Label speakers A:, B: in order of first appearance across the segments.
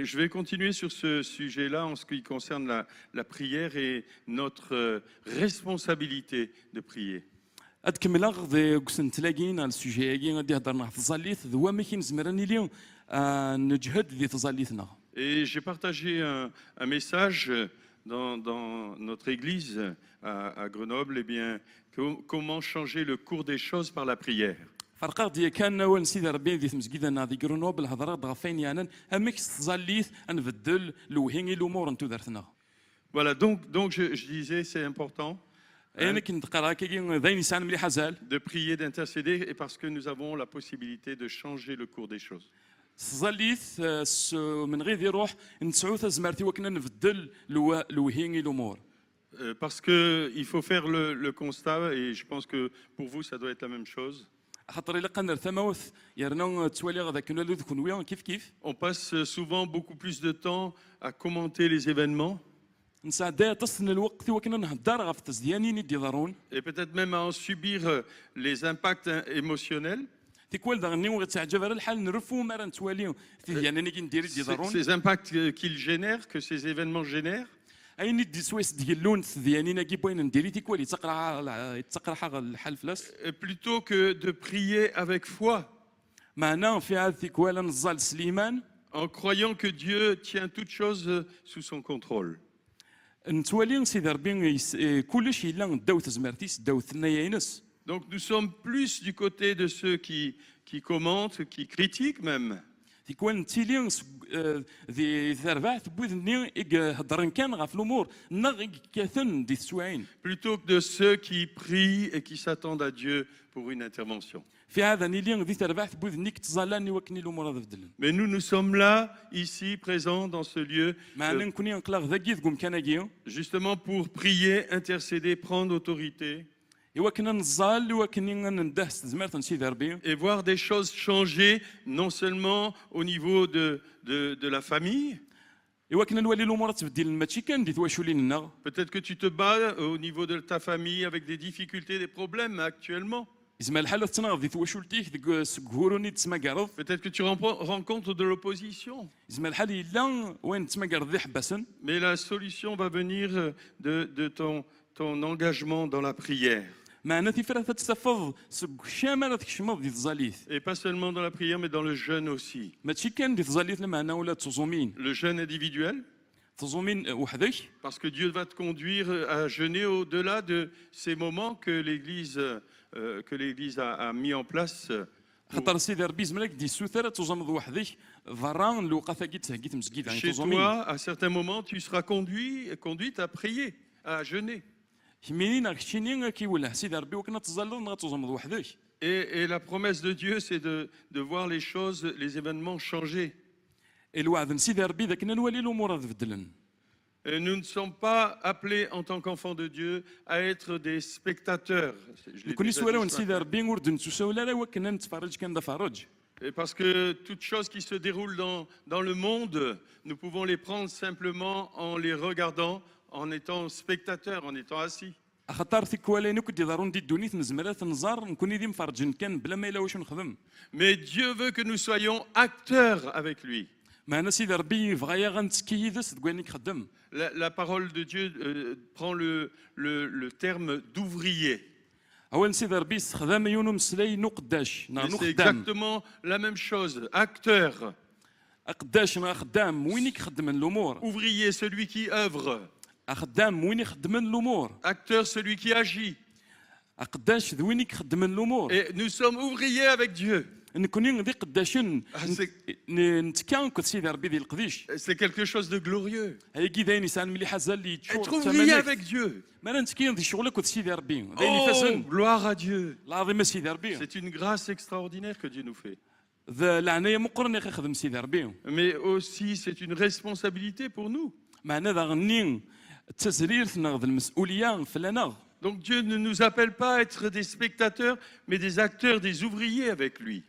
A: Je vais continuer sur ce sujet-là en ce qui concerne la prière et notre responsabilité de prier.
B: ad كملاغ ذي قسن تلاقين على السجايين غادي هضرنا في الزاليث ذوا ما كاين زمراني اليوم نجهد ذي تزاليثنا.
A: Et j'ai partagé un message dans notre église à Grenoble, eh bien, comment changer le cours des choses par la prière.
B: فرقا ديال كان ونسيد ربي ذي مسجد انا ذي غرونوبل هضرات غفين يانا امك تزاليث نبدل لوهيني الامور انتو درتنا.
A: Voilà, donc je disais, c'est important.
B: انا كنت قرا كي ذاين يسان ملي حزال
A: De prier, d'intercéder, et parce que nous avons la possibilité de changer le cours des choses.
B: تزاليث من غير ذي روح نسعو زمرتي وكنا نبدل لوهيني الامور.
A: Parce qu'il faut faire le constat, et je pense que pour vous, ça doit être la même chose.
B: خاطر الا قلنا ثموث يرنا توالي غدا كنا لذكن ويا كيف
A: On passe souvent beaucoup plus de temps à commenter les événements
B: نساعد تصن الوقت وكنا نهضر غف تزيانين يدي ضرون
A: et peut-être même à en subir les impacts émotionnels.
B: تيكوال دغني وغتعجب على الحال نرفو مرا نتواليو يعني نيجي ندير يدي ضرون
A: Ces impacts qu'ils génèrent, que ces événements génèrent.
B: اي ندي سويس ديال اللون تزيانين كي بوين نديري تيكوال يتقرا الحال فلاس
A: Plutôt que de prier avec foi,
B: معنا في هذا تيكوال نزال سليمان
A: en croyant que Dieu tient toutes choses sous son contrôle.
B: نتوالي سيدي ربي كلشي الا داو تزمرتيس داو ثنايا.
A: Donc nous sommes plus du côté de ceux qui commentent, qui critiquent même.
B: تيكون تيلي ذي ثربات بوذني هضرن كان غاف الامور نغ كاثن دي السواعين.
A: Plutôt que de ceux qui prient et qui s'attendent à Dieu pour une intervention.
B: في هذا نيلي ذي ثربات بوذني كتزالاني وكني الامور هذا بدلن.
A: Mais nous sommes là, ici, présents dans ce lieu,
B: معنا نكوني نقلاغ ذاكي ذكم كان
A: justement pour prier, intercéder, prendre autorité.
B: إوا كنا نزال وكني ندهس زمرت نسيد ربي.
A: Et voir des choses changer, non seulement au niveau de la famille.
B: إوا كنا نولي الامور تبدل ماشي كان دي تواشولين لنا.
A: Peut-être que tu te bats au niveau de ta famille avec des difficultés, des problèmes actuellement.
B: زعما الحاله تناغ دي تواشولتيك ديك سكهوروني تسمى كارض.
A: Peut-être que tu rencontres de l'opposition.
B: زعما الحال الا وين تسمى كارض ذي حبسن.
A: Mais la solution va venir de ton engagement dans la prière.
B: معنا تيفرا تستفض شامل تكشمض دي تزاليث.
A: Et pas seulement dans la prière, mais dans le jeûne aussi.
B: ماشي كان دي تزاليث معنا ولا تزومين.
A: Le jeûne individuel.
B: تزومين وحدك.
A: Parce que Dieu va te conduire à jeûner au-delà de ces moments que l'Église a mis en place.
B: خاطر سيدي ربي زمرك دي سوثره تزومض وحدك فران الوقفه كي تهكيت مسجد يعني
A: تزومين. Chez toi, à certains moments, tu seras conduite à prier, à jeûner.
B: Et
A: la promesse de Dieu, c'est de voir les choses, les événements changer. Et nous ne sommes pas appelés en tant qu'enfants de Dieu à être des spectateurs. Et parce que toutes choses qui se déroulent dans le monde, nous pouvons les prendre simplement en les regardant, en étant spectateurs, en étant assis. Mais Dieu veut que nous soyons acteurs avec lui. La parole de Dieu prend le terme d'ouvrier. C'est exactement la même chose, acteur. Ouvrier, celui qui œuvre. Acteur, celui qui agit. Et nous sommes ouvriers avec Dieu. C'est quelque chose de glorieux. Être ouvrier avec Dieu. Oh, gloire à Dieu. C'est une grâce extraordinaire que Dieu nous fait. Mais aussi, c'est une responsabilité pour nous. Donc Dieu ne nous appelle pas à être des spectateurs, mais des acteurs, des ouvriers avec lui.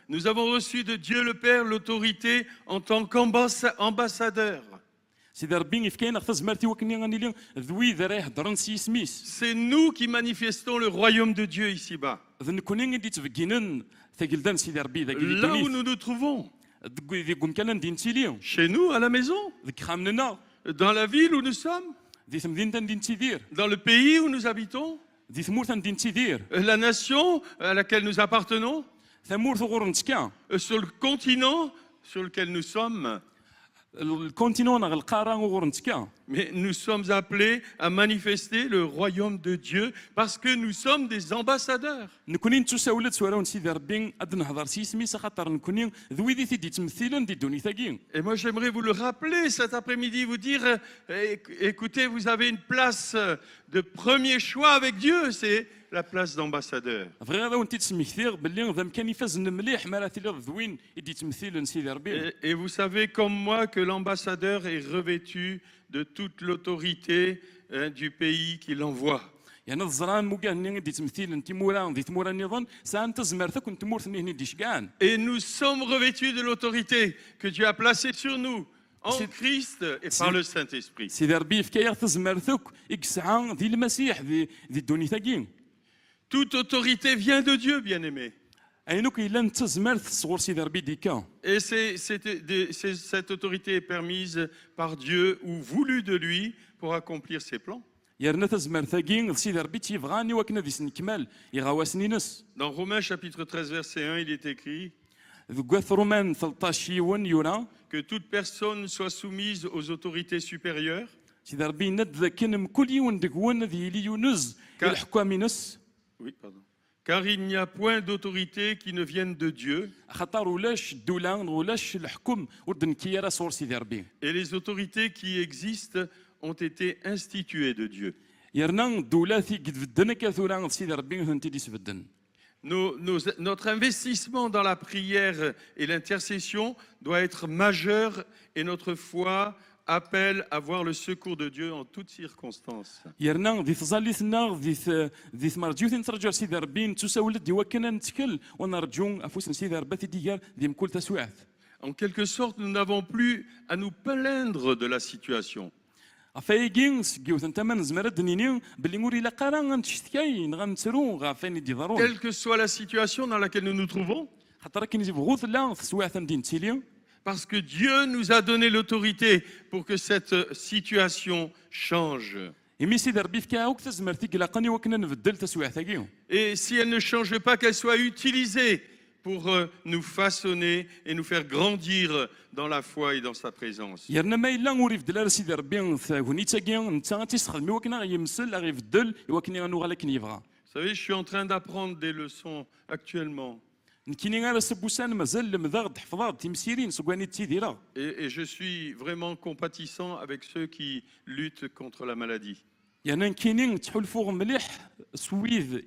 A: Nous avons reçu de Dieu le Père l'autorité en tant qu'ambassadeurs.
B: سيدي ربي يفكاين اخت زمرتي وكني غنيلي ذوي ذرا يهضرن سي سميس
A: C'est nous qui manifestons le royaume de Dieu ici-bas,
B: ذن كوني غادي تفكينن ثقلدان سيدي ربي ذاك
A: là où
B: اللي
A: nous nous trouvons,
B: ذي كون كان ندين تيلي
A: chez nous, à la maison,
B: ذيك خامننا
A: dans la ville où nous sommes,
B: ذي ثمدين تندين تيدير
A: dans le pays où nous habitons,
B: ذي ثمور تندين تيدير
A: la nation à laquelle nous appartenons,
B: ثمور ثغور نتكا
A: sur le continent sur lequel nous sommes.
B: الكونتينون القاره وغور نتكا
A: Mais nous sommes appelés à manifester le royaume de Dieu parce que nous sommes des ambassadeurs.
B: نكوني نتساولت سوالون سيدي ربي اد نهضر سي سميس خاطر نكوني ذوي ذي تيدي تمثيلا دي دوني ثاقين
A: Et moi, j'aimerais vous le rappeler cet après-midi, vous dire, écoutez, vous avez une place de premier choix avec Dieu, c'est la place d'ambassadeur.
B: بغي هذا وانت تسمي كثير باللي ذا مكان يفاز مليح مالها تيلي ذوين يدي تمثيلا سيدي ربي
A: Et vous savez comme moi que l'ambassadeur est revêtu de toute l'autorité du pays qui l'envoie.
B: يعني الزران مو كان يدي تمثيلا تيمورا ذي تمورا نظن سانت زمرتك كنت تمور ثني دي شكان
A: Et nous sommes revêtus de l'autorité que Dieu a placée sur nous en
B: C'est-
A: Christ et par le Saint-Esprit.
B: سيدي ربي فكايا تزمرتك يكسعى ذي المسيح ذي الدوني ثاقين
A: Toute autorité vient de Dieu, bien-aimé.
B: عينك الا انت زمرت صغور سيدي ربي ديكا
A: Et cette autorité est permise par Dieu ou voulue de lui pour accomplir ses plans.
B: يرنا تزمر ثاقين سيدي ربي تيبغاني وكنا ذي سنكمال يغاواسني نس
A: Dans Romains chapitre 13, verset 1, il est écrit
B: ذكوث رومان 13 يون يورا
A: que toute personne soit soumise aux autorités supérieures,
B: سيدي ربي ند ذاكن كل يون دكوان ذي لي يونز الحكام نس
A: oui, pardon, car il n'y a point d'autorité qui ne vienne de Dieu,
B: خاطر ولاش الدولة ولاش الحكم ودن كيرا صور سيدي ربي
A: et les autorités qui existent ont été instituées de Dieu.
B: يرنا الدولة في قد بدنا كثورا سيدي ربي هنتي دي سبدن
A: Notre investissement dans la prière et l'intercession doit être majeur et notre foi appelle à voir le secours de Dieu en toutes circonstances.
B: يرنا ذي تزاليثنا ذي ثمرجيو نترجع سيدي ربي نتساول دي وكنا نتكل ونرجو افوس سيدي ربي ديال ذي مكل تسويعات
A: En quelque sorte, nous n'avons plus à nous plaindre de la situation.
B: افايكين سكيوث انت من زمر دنيني باللي موري لا قرا غنتشتكي غنتسرو غافين دي ضروري
A: Quelle que soit la situation dans laquelle nous nous trouvons,
B: خاطر كاين بغوث لا تسويعات ندين تيلي
A: parce que Dieu nous a donné l'autorité pour que cette situation change.
B: يمي سيدي ربي فكاوك تزمرتي قلاقني وكنا نبدل تسويعتاكي
A: Et si elle ne change pas, qu'elle soit utilisée pour nous façonner et nous faire grandir dans la foi et dans sa présence.
B: يرنا ما الا نوري فدل سيدي ربي ثاغونيتاكي انت تيستخدمي وكنا غيمسل غير فدل وكني غنوغا لكن يبغى
A: Vous savez, je suis en train d'apprendre des leçons actuellement.
B: نكيني غير سبوسان مازال المذاغ حفظات تيمسيرين سوكاني تيديرا
A: Et je suis vraiment compatissant avec ceux qui luttent contre la maladie.
B: يعني نكيني تحلفو مليح سويذ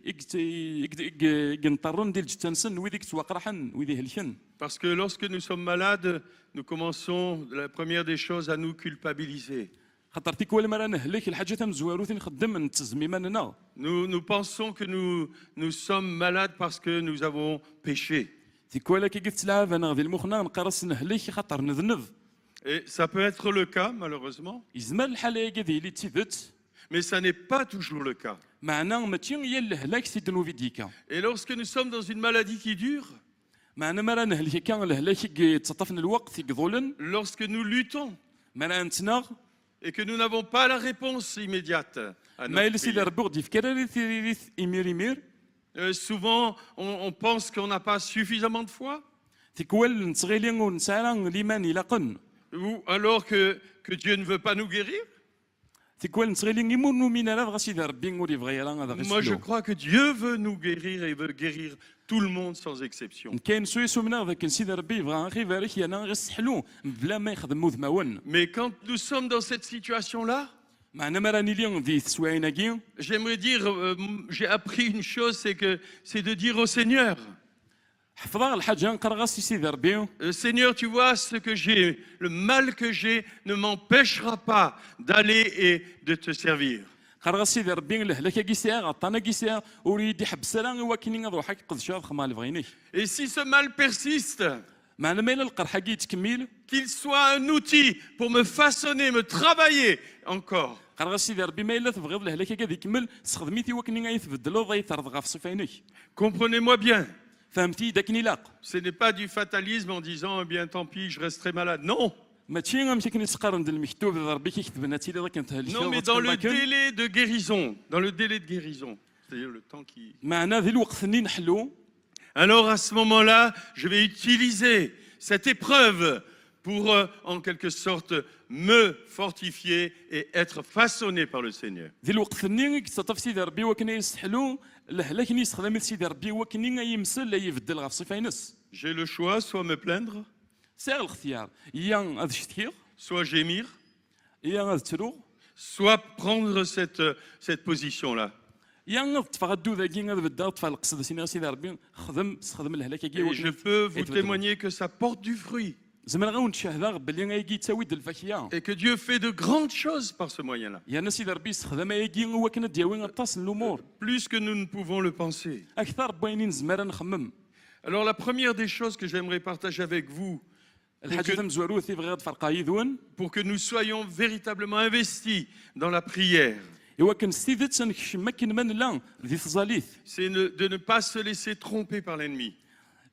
B: نطرن ديال جتنسن ويديك توقرحن ويدي هلكن
A: Parce que lorsque nous sommes malades, nous commençons, la première des choses, à nous culpabiliser.
B: خاطر تيكوال مرا نهلك الحاجه تم زواروث نخدم نتزمي ماننا
A: Nous pensons que nous sommes malades parce que nous avons péché.
B: تيكوال كي قلت لها انا غادي المخنا نقرص نهلك خاطر نذنب
A: Et ça peut être le cas, malheureusement,
B: يزمر الحاله كذي اللي تيدت
A: mais ça n'est pas toujours le cas.
B: معنا ماشي هي الهلاك سيدنو في ديكا
A: Et lorsque nous sommes dans une maladie qui dure,
B: معنا مرا نهلك كان الهلاك تصطفن الوقت يقضولن
A: lorsque nous luttons
B: مرا نتنا
A: et que nous n'avons pas la réponse immédiate à
B: ما
A: notre
B: يلسي
A: prière.
B: ربي غادي يفكر ريث يمير يمير
A: Souvent, on pense qu'on n'a pas suffisamment de foi,
B: تيكوال نتغيلي ونسارا ليمان الى قن
A: ou alors que Dieu ne veut pas nous guérir.
B: تيكوال نتغيلي نيمور نومينا لا بغا سيدي ربي نوري بغا يلا هذا
A: Moi, je
B: غير
A: crois que Dieu veut nous guérir et veut guérir tout le monde sans exception.
B: كاين سويسو منا ذاك سيدي ربي بغا غير بارك انا غير سحلو بلا ما يخدم ذماون
A: Mais quand nous sommes dans cette situation-là,
B: معنا مراني لي ذي سوايناكي
A: j'aimerais dire, j'ai appris une chose, c'est de dire au Seigneur,
B: حفظا الحاجه نقرا سيدي ربي
A: Seigneur, tu vois ce que j'ai, le mal que j'ai ne m'empêchera pas d'aller et de te servir.
B: قرا سيدي ربي الهلاكه كيسيا غطانا كيسيا اريد حبسلا وكني نروح قد شاف خمال بغيني
A: Et si ce mal persiste,
B: معنا ما إلا القرحة كي تكمل
A: qu'il soit un outil pour me façonner, me travailler encore.
B: قرغ سيدي ربي ما إلا تبغيض الهلاكة كذا يكمل تستخدميتي وكني غيتبدلو ضيثرض غا في صفينك
A: Comprenez-moi bien,
B: فهمتي داك نلاق
A: ce n'est pas du fatalisme en disant, eh bien tant pis, je resterai malade. Non,
B: ماشي غنمشي كنتقارن د المكتوب ربي كيكتب لنا تيلي راه كانت
A: non, mais dans le délai de guérison, dans le délai de guérison, c'est-à-dire le temps qui...
B: معنا ذي الوقت اللي نحلو.
A: Alors à ce moment-là, je vais utiliser cette épreuve pour, en quelque sorte, me fortifier et être façonné par le Seigneur.
B: ذي الوقت اللي كتصطف سيدي ربي وكنا يسحلو الهلاك اللي يستخدم سيدي ربي وكنا يمسل لا يبدل غا في صفينس.
A: J'ai le choix, soit me plaindre,
B: ساغ الاختيار يا غادي تشتكي
A: soit gémir,
B: يا غادي ترو
A: soit prendre cette position-là.
B: يا غادي تفغدو ذاكي غادي بدا تفعل القصد سيدي ربي خدم استخدم الهلاك كي
A: Et je peux vous témoigner que ça porte du fruit
B: زعما غاون تشاهد باللي غايجي تساوي د الفاكهه
A: et que Dieu fait de grandes choses par ce moyen-là,
B: يا سيدي ربي استخدم يجي هو كنا دياوي غطاس الامور
A: plus que nous ne pouvons le penser.
B: اكثر باينين زمرا نخمم.
A: Alors la première des choses que j'aimerais partager avec vous,
B: الحاجه تم زواروثي بغا تفرقا يذون
A: pour que nous soyons véritablement investis dans la prière,
B: ايوا كنستيدت سنكشم ما كاين من لا ذي تزاليث
A: c'est de ne pas se laisser tromper par l'ennemi.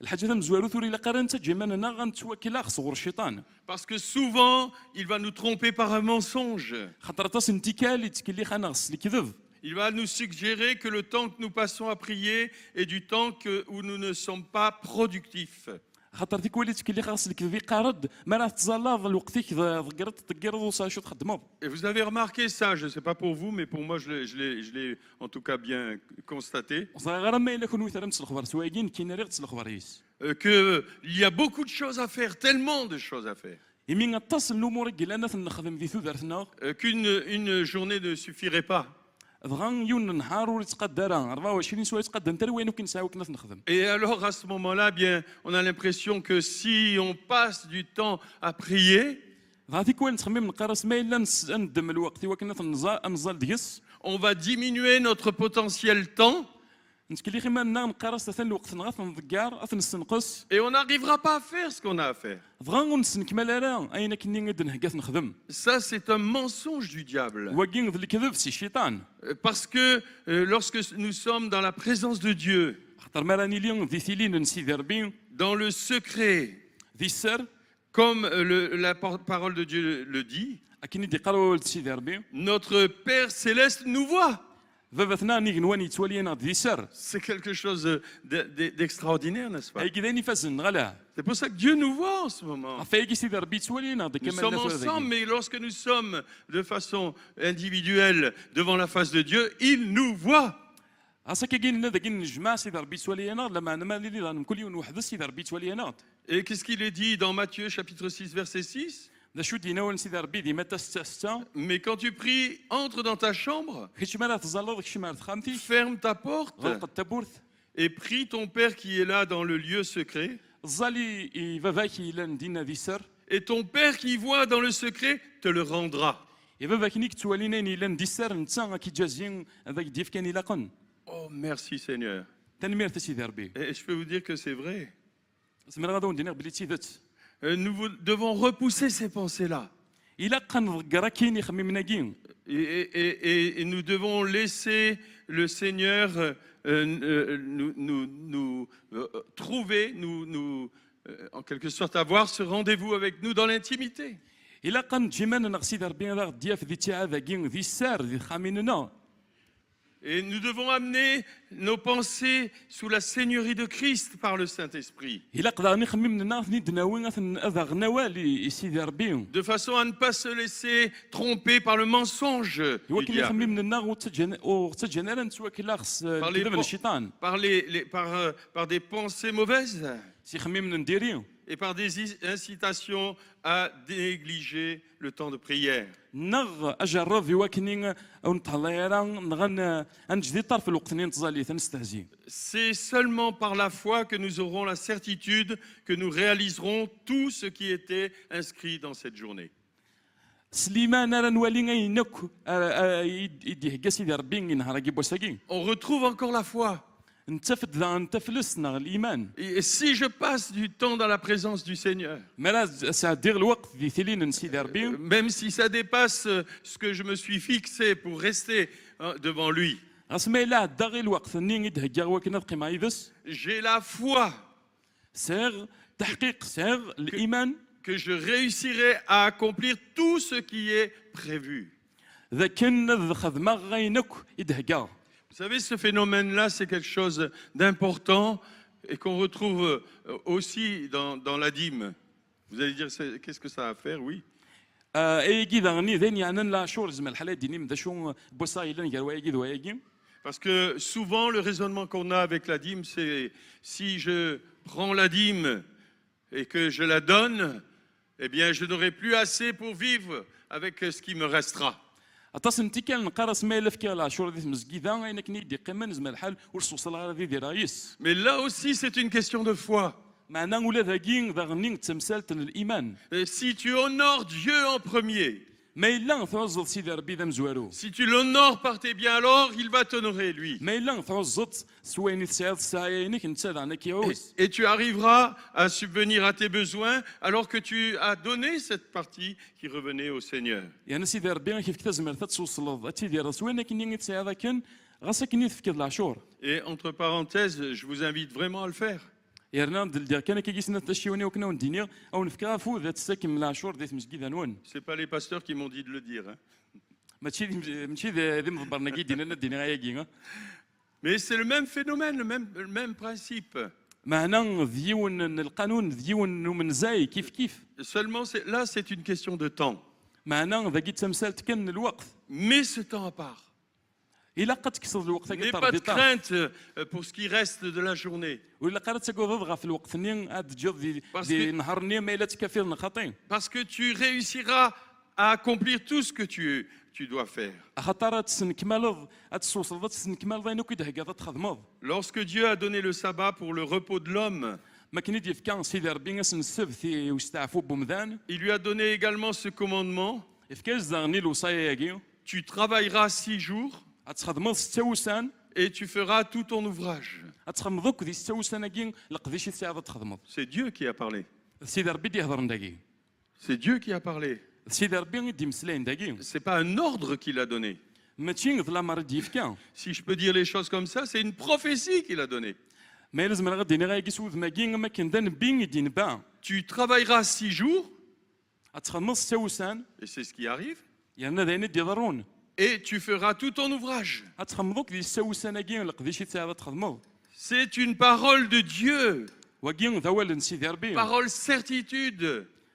B: الحاجه تم زواروث ولا قران تجمعنا غنتوكل خصغر الشيطان
A: Parce que souvent, il va nous tromper par un mensonge.
B: خاطر تاس انتكال يتكلي خانا غس الكذب.
A: Il va nous suggérer que le temps que nous passons à prier est du temps où nous ne sommes pas productifs.
B: خاطر ديك وليت تكلي خاص الكذب قارد ما راه تزالاض الوقتيك ضقرت تقرض وصاشو تخدمو.
A: Et vous avez remarqué ça, je ne sais pas pour vous, mais pour moi, je l'ai en tout cas bien constaté,
B: صغير ما الا كون مثلا تسلخبر سواقين كاين ريغ تسلخبر يس.
A: qu'il y a beaucoup de choses à faire, tellement de choses à faire,
B: يمين غتصل الامور كيلانا نخدم ذي ثودرتنا
A: qu'une journée ne suffirait pas.
B: دغان يون نهار ويتقدر 24 سوايع تقدر انت وين كنساوي كنا نخدم.
A: Et alors à ce moment-là, bien, on a l'impression que si on passe du temps à prier,
B: غاديك وين تخمم نقرس ما الا ندم الوقت وكنا نزال ديس.
A: on va diminuer notre potentiel temps
B: نتكلي خيما نقرس ثاني الوقت نغاث نضكار نسنقص.
A: et on n'arrivera pas à faire ce qu'on a à faire.
B: دغان ونسنكمل راه اين كني غاد نهكاث نخدم.
A: Ça, c'est un mensonge du diable.
B: واكين ذا الكذب سي الشيطان.
A: Parce que lorsque nous sommes dans la présence de Dieu,
B: خاطر ما راني اليوم ذي ثيلين نسيدي ربي
A: dans le secret,
B: ذي السر
A: comme la parole de Dieu le dit,
B: اكيني دي قالوا سيدي ربي
A: notre Père céleste nous voit.
B: فبثنا نيغ نواني توالينا ذي السر.
A: C'est quelque chose d'extraordinaire, n'est-ce pas?
B: هاي كذا نفازن غلا.
A: C'est pour ça que Dieu nous voit en ce moment.
B: فايكي سيدي ربي توالينا ذا
A: Nous
B: كمان
A: sommes ensemble, mais lorsque nous sommes de façon individuelle devant la face de Dieu, il nous voit.
B: عساك كاين ذاك الجماعه سيدي ربي توالينا لما انا مالي راه كل يوم وحده سيدي ربي توالينا.
A: Et qu'est-ce qu'il est dit dans Matthieu chapitre 6 verset 6?
B: ذا شو دينا وين سيدي ربي ديما تستا
A: Mais quand tu pries, entre dans ta chambre,
B: كيش ما تزال داك الشيء ما خامتي
A: ferme ta porte
B: غلق التابورث
A: et prie ton Père qui est là dans le lieu secret.
B: زالي فافاكي الا ندينا ذي السر.
A: Et ton Père qui voit dans le secret te le rendra.
B: فافاكي نيك توالينا الا ندي السر نتا كي جازين هذاك ديف كان الا قن.
A: Oh, merci Seigneur.
B: تنمير سيدي ربي.
A: Et je peux vous dire que c'est vrai.
B: سمير غادي ندير بلي تيدت.
A: Nous devons repousser ces pensées-là.
B: الا قنضكرا كاين يخممنا كين.
A: Et nous devons laisser le Seigneur nous trouver, en quelque sorte avoir ce rendez-vous avec nous dans l'intimité.
B: الا قن جيمان نغسي ربي راه دياف ذي تاع ذا كين ذي السر ذي خاميننا.
A: Et nous devons amener nos pensées sous la seigneurie de Christ par le Saint-Esprit,
B: الا قدر نخممنا ثني دناوي اذا غنوالي سيدي ربي.
A: de façon à ne pas se laisser tromper par le mensonge du
B: ولكن
A: diable,
B: يخممنا وتجنرا نتوكل خص كذب الشيطان.
A: par des pensées mauvaises
B: سي خممنا نديري
A: et par des incitations à négliger le temps de prière.
B: نغ اجرب يواكني او نطليرا نغن انجدي طرف الوقت نتزالي تنستهزي.
A: C'est seulement par la foi que nous aurons la certitude que nous réaliserons tout ce qui était inscrit dans cette journée.
B: سليمان راه نولي غينك يديه كاسيدي ربي نهار كي بوساكي.
A: On retrouve encore la foi.
B: نتفد ذا نتفلس نغ الايمان
A: Et si je passe du temps dans la présence du Seigneur,
B: مالا سادير الوقت دي ثلين نسيد ربي
A: même si ça dépasse ce que je me suis fixé pour rester devant lui,
B: اسمع لا داغي الوقت ني يدهجا وكنا بقي ما يدس
A: j'ai la foi
B: سيغ تحقيق سيغ الايمان
A: que je réussirai à accomplir tout ce qui est prévu.
B: ذا كن خدمه غينك يدهجا.
A: Vous savez, ce phénomène-là, c'est quelque chose d'important et qu'on retrouve aussi dans la dîme. Vous allez dire, qu'est-ce que ça a à faire? Oui.
B: ايجي ذا غني ذين يعني لا شور زعما الحالات ديني مدا شو بوصايلن قال وايجي ذوايجي.
A: Parce que souvent, le raisonnement qu'on a avec la dîme, c'est si je prends la dîme et que je la donne, eh bien, je n'aurai plus assez pour vivre avec ce qui me restera.
B: اتصل تيكال نقرا ما لف كالا شور ذي مسكيدا انا كني دي قيمه نزم الحال والصوصل غادي دي رايس.
A: Mais là aussi, c'est une question de foi.
B: معنا ولا ذاكين ذا غني تمثالت الايمان.
A: Et si tu honores Dieu en premier,
B: ما الا توزط سيدي ربي ذا مزوارو.
A: si tu l'honores par tes biens, alors il va t'honorer lui.
B: ما الا توزط سويني تسعد ساينك انت انا كيوز.
A: Et tu arriveras à subvenir à tes besoins alors que tu as donné cette partie qui revenait au Seigneur.
B: يعني سيدي ربي كيف كتزمر توصل تيدي راسوين كني تسعد كان غاسا كني تفكر العشور.
A: Et entre parenthèses, je vous invite vraiment à le faire.
B: يرنا دير كان كيجيسنا تشيوني وكنا وندينيا او نفكا فو ذات الساكن من العشور ديت مسكيدا نون.
A: C'est pas les pasteurs qui m'ont dit de le dire, hein.
B: ماشي ذي مضبرنا كي دينا دينا غايا.
A: Mais c'est le même phénomène, le même principe.
B: معنا ذيون القانون ذيون من زاي كيف.
A: Seulement, là, c'est une question de temps.
B: معنا ذا كي تمثالت كان الوقت.
A: Mets ce temps à part.
B: إلا قد كسر الوقت
A: N'aie pas de crainte pour ce qui reste de la journée.
B: ولا قرات تقول ضغط في الوقت نين عاد جوب دي نهار نين ما إلا تكفير نخاطين.
A: Parce que tu réussiras à accomplir tout ce que tu dois faire.
B: خاطر تسنكمل تسوصل تسنكمل ضينو كي دهكا تخدمض.
A: Lorsque Dieu a donné le sabbat pour le repos de l'homme,
B: ما كني ديف كان سيدي ربي ناس السبت ويستعفوا بمذان.
A: il lui a donné également ce commandement.
B: إفكاز زغني الوصايا ياكي.
A: Tu travailleras 6 jours
B: تخدمض 6 وسان.
A: et tu feras tout ton ouvrage.
B: تخدمضك دي 6 وسان كي لقديش الساعه تخدمض.
A: C'est Dieu qui a parlé.
B: سيدي ربي يهضر نداكي.
A: C'est Dieu qui a parlé.
B: سيدي ربي يدي مسلين داكي.
A: C'est pas un ordre qu'il a donné.
B: ماشي ظلا مرض يفكا.
A: Si je peux dire les choses comme ça, c'est une prophétie qu'il a donnée.
B: ما لازم غادي غايكي سوذ ماكي ما كان دان بين يدين با.
A: Tu travailleras 6 jours,
B: تخدمض 6 وسان.
A: et c'est ce qui arrive,
B: يعني داين يضرون.
A: et tu feras tout ton ouvrage.
B: تخدمضك دي 6 وسان كي لقديش الساعه تخدمض.
A: C'est une parole de Dieu,
B: وكي ذوال سيدي ربي.
A: parole certitude,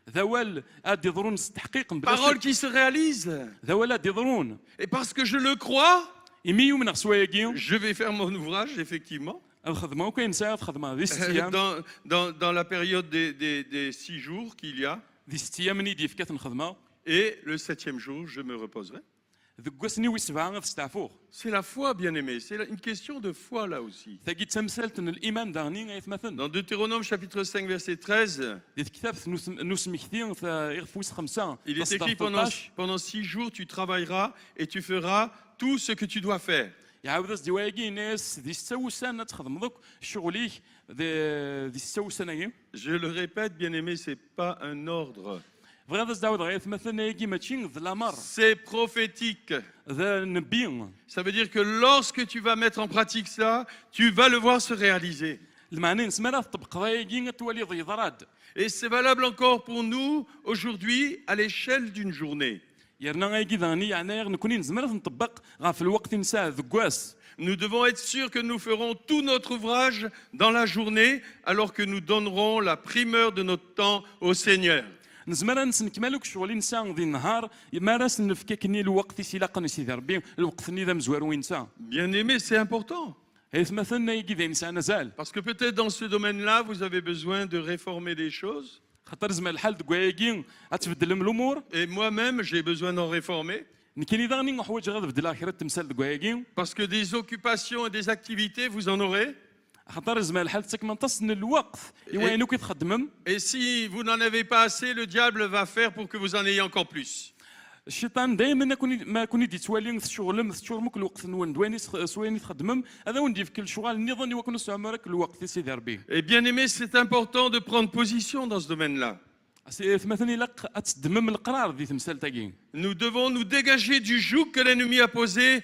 B: ذوال ادي يضرون تحقيق
A: parole qui se réalise.
B: ذوال ادي يضرون.
A: Et parce que je le crois,
B: يميو من خصوايا
A: je vais faire mon ouvrage, effectivement,
B: الخدمه وكاين ساعه خدمه دي 6 ايام.
A: dans la période des 6 jours qu'il y a.
B: دي 6 ايام ني ديف كات الخدمه.
A: Et le 7e jour, je me reposerai.
B: ذكوسني ويسبعه غتستعفوه.
A: C'est la foi, bien-aimé. C'est une question de foi, là aussi.
B: تاكي تمثلت الايمان داني غيتمثل.
A: Dans Deutéronome, chapitre 5, verset 13,
B: دي كتاب نسمكتي يغفوس 5.
A: il est écrit pendant 6 jours, tu travailleras et tu feras tout ce que tu dois faire.
B: يعاود ديواكي ناس دي 6 وسنه تخدم شغليك دي 6 وسنه.
A: Je le répète, bien-aimé, c'est pas un ordre.
B: بغا داود غيتمثل يجي ماشي ذا
A: C'est prophétique.
B: ذا نبي.
A: Ça veut dire que lorsque tu vas mettre en pratique ça, tu vas le voir se réaliser.
B: المعنى نسمى راه طبق يجي تولي ضراد.
A: Et c'est valable encore pour nous aujourd'hui à l'échelle d'une journée.
B: يرنا غيجي ذاني يعني نكوني نزمر نطبق غا في الوقت نساء ذكواس.
A: Nous devons être sûrs que nous ferons tout notre ouvrage dans la journée alors que nous donnerons la primeur de notre temps au Seigneur.
B: نزمر نكملوك شغل انسان ذي النهار ما راس نفككني الوقت سيلاقا سيدي ربي الوقت ني ذا مزوار وينسى.
A: Bien-aimé, c'est important.
B: هيث مثلا يجي ذا انسان نزال.
A: Parce que peut-être dans ce domaine-là, vous avez besoin de réformer des choses.
B: خاطر زعما الحال دكوايكي غتبدل من الامور.
A: Et moi-même, j'ai besoin d'en réformer.
B: كاين ذاني حوايج غتبدل اخر التمثال دكوايكي.
A: Parce que des occupations et des activités, vous en aurez.
B: خاطر زعما الحال تكمنتصن الوقت يوينو كيتخدمم.
A: Et si vous n'en avez pas assez, le diable va faire pour que vous en ayez encore plus.
B: الشيطان دائما ما كون يدي توالين الشغل مك الوقت نون دواني سويني تخدمم هذا وندي في كل شغل النظام يكون استعمارك الوقت سيدي ربي.
A: Et bien aimé, c'est important de prendre position dans ce domaine-là.
B: مثلا الا تدمم القرار دي تمثال تاكين.
A: Nous devons nous dégager du joug que l'ennemi a posé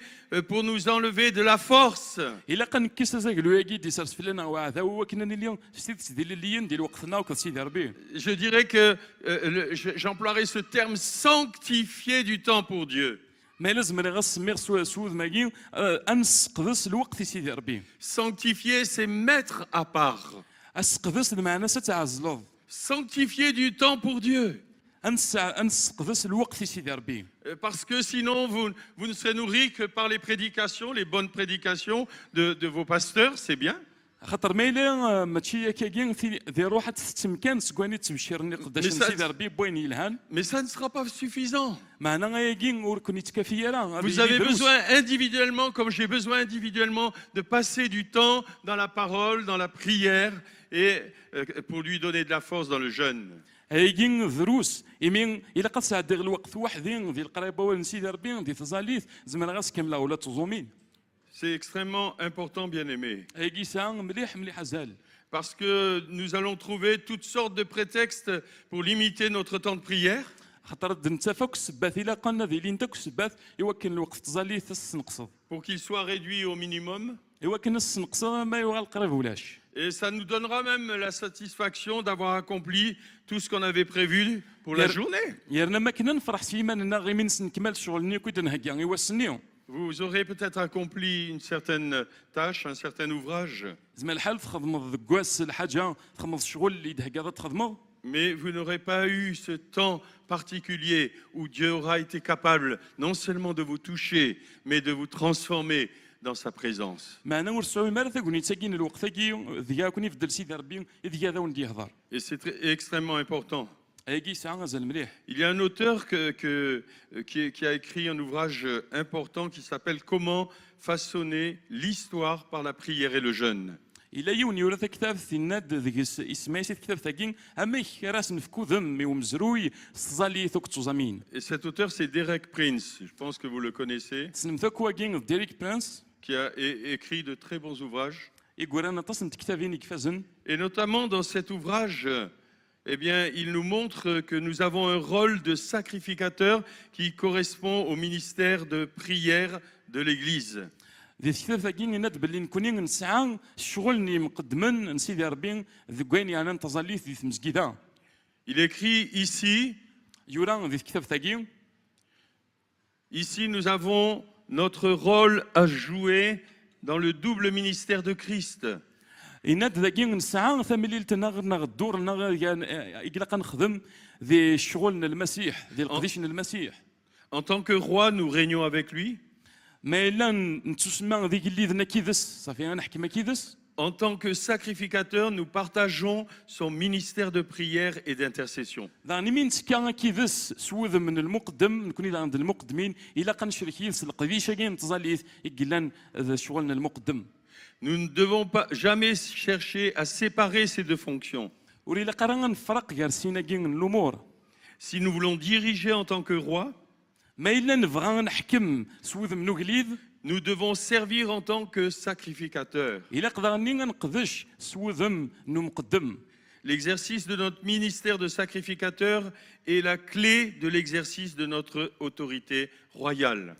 A: pour nous enlever de la force.
B: الا كنكيس زاكلو ياكي دي سارس فلان وهذا هو كنا اليوم سيت ديال الليين ديال وقتنا وكسيدي ربي.
A: Je dirais que j'emploierais ce terme sanctifier du temps pour Dieu.
B: ما لازم انا غنسمير سوذ ماكين انسقدس الوقت سيدي ربي.
A: Sanctifier, c'est mettre à part.
B: اسقدس المعنى ستعزلوض.
A: Sanctifier du temps pour Dieu.
B: انسقدس الوقت سيدي ربي.
A: Parce que sinon, vous ne serez nourris que par les prédications, les bonnes prédications de vos pasteurs, c'est bien.
B: خاطر مايلا ماشي كاين ذي روحها تستمكن سكواني تبشرني قداش سيدي ربي بوين يلهان.
A: Mais ça ne sera pas suffisant.
B: معنا غايكين وركوني تكافي راه.
A: Vous avez besoin individuellement, comme j'ai besoin individuellement, de passer du temps dans la parole, dans la prière, et pour lui donner de la force dans le jeûne.
B: هايكين دروس يمين الا قد ساعد الوقت وحدين ديال القريبه ولا سيدي ربي ديال تزاليث زعما غاس كامله ولا تزومين.
A: C'est extrêmement important, bien-aimé.
B: هايكي ساعه مليح زال.
A: Parce que nous allons trouver toutes sortes de prétextes pour limiter notre temps de prière.
B: خاطر نتفاك السبات الا قلنا ذي انت السبات يوكن الوقت تزاليث السنقصد.
A: Pour qu'il soit réduit au minimum.
B: يوكن السنقصد ما يوغال القريب ولاش.
A: Et ça nous donnera même la satisfaction d'avoir accompli tout ce qu'on avait prévu pour la journée.
B: يرنا ما كنا نفرح سيماننا غير من نكمل الشغل اللي كنت نهكا يوسنيو.
A: Vous aurez peut-être accompli une certaine tâche, un certain ouvrage.
B: زعما الحال تخدم ذكواس الحاجه تخدم الشغل اللي دهكا تخدمو.
A: Mais vous n'aurez pas eu ce temps particulier où Dieu aura été capable non seulement de vous toucher, mais de vous transformer dans sa présence. Et c'est extrêmement important. Il y a un auteur qui a écrit un ouvrage important qui s'appelle « Comment façonner l'histoire par la prière et le jeûne ».
B: إلا يوني ولا كتاب ثناد ذيك اسمه كتاب ثاكين أما راس نفكو ذم ومزروي صالي ثوك تزامين.
A: Et cet auteur c'est Derek Prince, je pense que vous le connaissez.
B: سنمثك واكين ديريك برينس
A: qui a écrit de très bons ouvrages.
B: يقول أنا تصنت كتابين يكفازن.
A: Et notamment dans cet ouvrage, eh bien, il nous montre que nous avons un rôle de sacrificateur qui correspond au ministère de prière de l'Église.
B: ذي الكتاب ثاكين يناد باللي نكوني نسعى الشغل اللي مقدمن نسيدي ربي ذكواني أنا نتظليت ذي المسجدة.
A: Il écrit ici.
B: يورا ذي الكتاب ثاكين.
A: Ici, nous avons notre rôle à jouer dans le double ministère de Christ.
B: يناد ذاكين نسعى ثمليل تنغ الدور يقلق نخدم ذي الشغل المسيح ذي القديش المسيح.
A: En tant que roi, nous régnons avec lui.
B: ما إلا نتسمى ذيك اللي ذنا كيدس صافي نحكي ما كيدس.
A: En tant que sacrificateur, nous partageons son ministère de prière et d'intercession.
B: داني مين تكا كيدس سوذ من المقدم نكون إذا عند المقدمين إلا كنشرك يلس القديشة كاين تزاليث يقلان شغلنا المقدم.
A: Nous ne devons pas jamais chercher à séparer ces deux fonctions.
B: وليلا قرانا نفرق جالسين كاين الأمور.
A: Si nous voulons diriger en tant que roi,
B: ما إلا نبغى نحكم سوذ من وقليد.
A: Nous devons servir en tant que sacrificateurs. L'exercice de notre ministère de sacrificateur est la clé de l'exercice de notre autorité royale.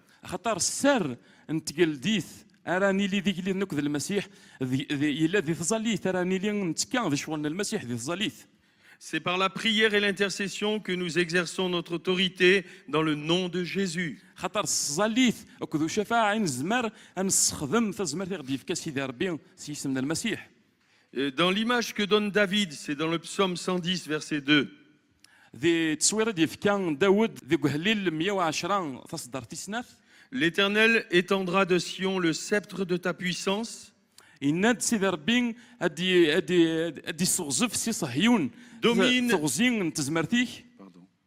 B: أراني لي ذيك اللي نكذ المسيح إلا ذي ظليث أراني لي نتكا ذي شغلنا المسيح ذي ظليث.
A: C'est par la prière et l'intercession que nous exerçons notre autorité dans le nom de Jésus.
B: خاطر الصليث أكذو شفاعة نزمر نستخدم تزمر تغدي في كسيدي ربي سيسمنا المسيح.
A: Dans l'image que donne David, c'est dans le psaume 110 verset 2.
B: ذي تصوير دي في كان داود ذي قهليل 110 تصدر تسناث.
A: L'Éternel étendra de Sion le sceptre de ta puissance.
B: إناد سيدي ربي أدي صغزف سي صهيون صغزين تزمرتيك.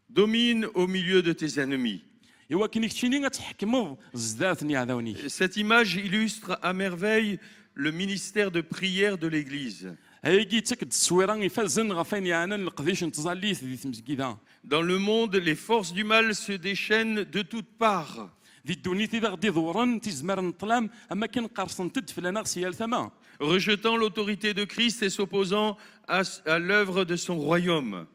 A: Domine au milieu de tes ennemis.
B: Cette
A: image illustre à merveille le ministère de prière de l'Église.
B: هايجي تكد السويران يفازن غفين يعنى القديش انتظاليث ذي تمسكيدا
A: Dans le monde, les forces du mal se déchaînent de toutes parts.
B: ذي الدونيت إذا غدي ظورن تيزمر نطلام أما كان قرصن تد فلانا غسيال ثما
A: Rejetant l'autorité de Christ et s'opposant à l'œuvre de son royaume.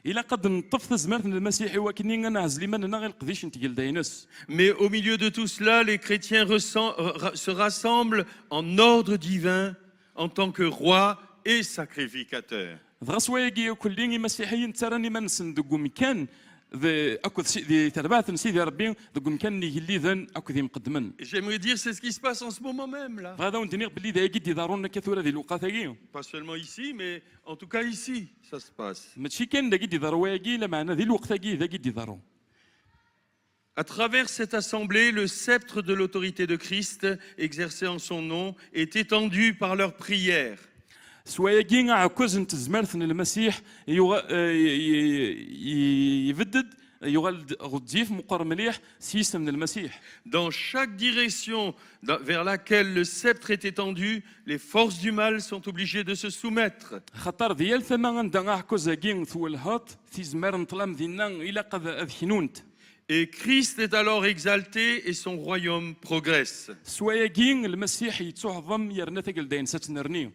B: إلا قد نطفت زمرت المسيح وكني نعزل لمن أنا غير القديش نتقل داينس
A: Mais au milieu de tout cela, les chrétiens se rassemblent en ordre divin en tant que roi et sacrificateur.
B: ضغا سوايقي كلين مسيحيين تراني ما نسندقو مكان اكو ذي تربات سيدي ربي ذو مكان اللي ذن اكو ذي مقدمن
A: Et j'aimerais dire, c'est ce qui se passe en ce moment même là.
B: هذا وندني بلي ذا يجي دارونا كثوره ذي الوقت هاكي
A: Pas seulement ici, mais en tout cas ici, ça se passe.
B: ماشي كان ذا يجي داروا يجي لا معنى ذي الوقت هاكي ذا يجي دارو
A: À travers cette assemblée, le sceptre de l'autorité de Christ exercé en son nom est étendu par leurs prières.
B: سوايقي عكوز انت زمرثن المسيح يبدد يغلد غضيف مقر مليح سيستم من المسيح
A: Dans chaque direction vers laquelle le sceptre est étendu, les forces du mal sont obligées de se soumettre.
B: خطر ديال ثما عندنا عكوز هاكي ثول هات في زمر نطلام دينا الى قد اذكنونت
A: Et Christ est alors exalté et son royaume progresse.
B: سوايقي المسيح يتعظم يرنا ثقل داين ساتنرني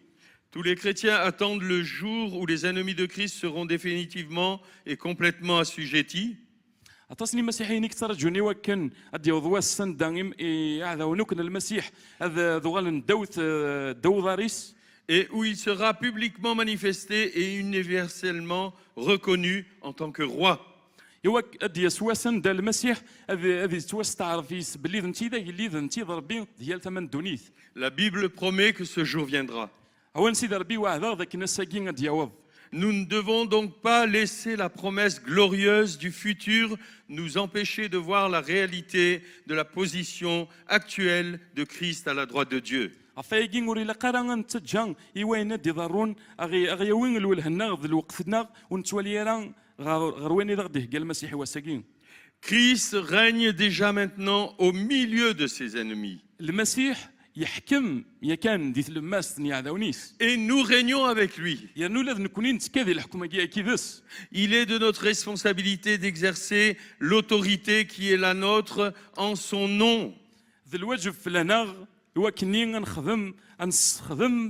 A: Tous les chrétiens attendent le jour où les ennemis de Christ seront définitivement et complètement assujettis.
B: أتصني مسيحيين كثر جوني وكن أدي وضوا السن دائم هذا ونكن المسيح هذا ذوال دوت دوضاريس
A: Et où il sera publiquement manifesté et universellement reconnu en tant que roi.
B: يوك أدي يسوى سن دا المسيح هذا سواس تعرفيس باللي ذنتي ذا اللي ذنتي ضربي ديال ثمن دونيث.
A: La Bible promet que ce jour viendra.
B: هو نسي ضربي وهذا ذاك النساقين أدي يوض.
A: Nous ne devons donc pas laisser la promesse glorieuse du futur nous empêcher de voir la réalité de la position actuelle de Christ à la droite de Dieu.
B: أفايقين وري لقران تجان يوين دي ضرون أغي وين الولهنا ذي الوقتنا ونتولي ران غرويني ذغده قال المسيح وساقين.
A: Christ règne déjà maintenant au milieu de ses ennemis.
B: المسيح يحكم يكان ديث لماس نيعذاونيس.
A: Et nous régnons avec lui.
B: يعني لازم نكونين تكذي الحكومة كيدس.
A: Il est de notre responsabilité d'exercer l'autorité qui est la nôtre en son nom.
B: ذي الواجب فلانا هو كني نخدم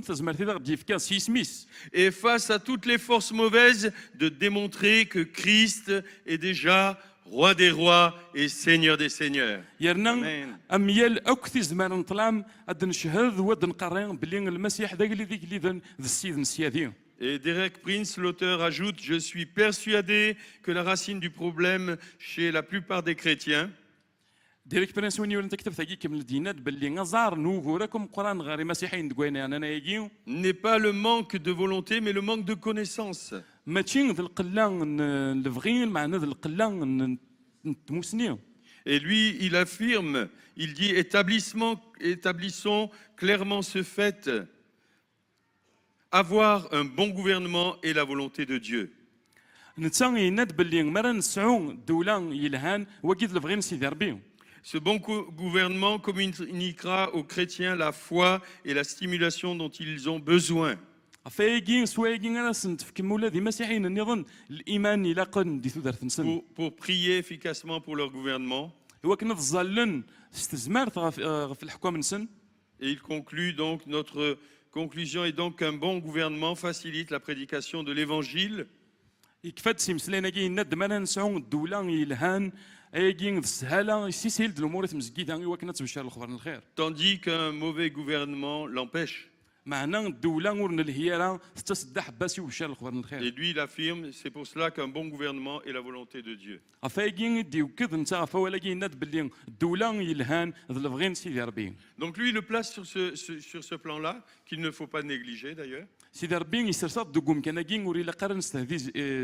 B: تزمرتي ذا غدي فكا سيسميس.
A: Et face à toutes les forces mauvaises, de démontrer que Christ est déjà roi des rois et seigneur des seigneurs.
B: يرنا
A: Amen.
B: أميال أكثي زمان نطلام أد نشهد ود نقرن بلي المسيح ذاك اللي ذيك اللي ذا السيد نسيادي.
A: Et Derek Prince, l'auteur, ajoute: Je suis persuadé que la racine du problème chez la plupart des chrétiens
B: ديريك برنس وين يورن تكتب ثقي كم الدينات باللي غزار نوغوركم قران غير مسيحيين دقوينا انا يجيو
A: n'est pas le manque de volonté, mais le manque de connaissance.
B: ماشي ذا القلان الفغين معنا ذا القلان نتموسنيو.
A: Et lui, il affirme, il dit: établissons clairement ce fait, avoir un bon gouvernement et la volonté de Dieu.
B: نتساني ند باللي مرا نسعو الدولة يلهان وكيد الفغين سيدي ربي.
A: Ce bon gouvernement communiquera aux chrétiens la foi et la stimulation dont ils ont besoin.
B: فايقين سوايقين انا سنت في كمولا ذي مسيحيين نظن الايمان الى قن دي ثدر تنسن
A: Pour prier efficacement pour leur gouvernement.
B: هو كنا الظلن استزمار في الحكومه نسن.
A: Et il conclut donc, notre conclusion est donc qu'un bon gouvernement facilite la prédication de l'évangile.
B: يكفد سيمسلينا كي ند مانا نسعو الدولة يلهان ايجين السهالة يسيسيل د الامور تمزكيدا وكنا تبشر الخبر الخير.
A: Tandis qu'un mauvais gouvernement l'empêche.
B: معنا الدولة ورن الهيرة تتصدح باسي وبشر الخبر
A: Et
B: الخير.
A: lui, il affirme, c'est pour cela qu'un bon gouvernement est la volonté de Dieu.
B: افايجين ديو كذا نتا فولاكي ند باللي الدولة يلهان ذ الفغين سيدي ربي.
A: Donc lui, il le place sur ce plan-là, qu'il ne faut pas négliger d'ailleurs.
B: سيدي ربي يسرسات دقوم كناكين وري لقرن استهدي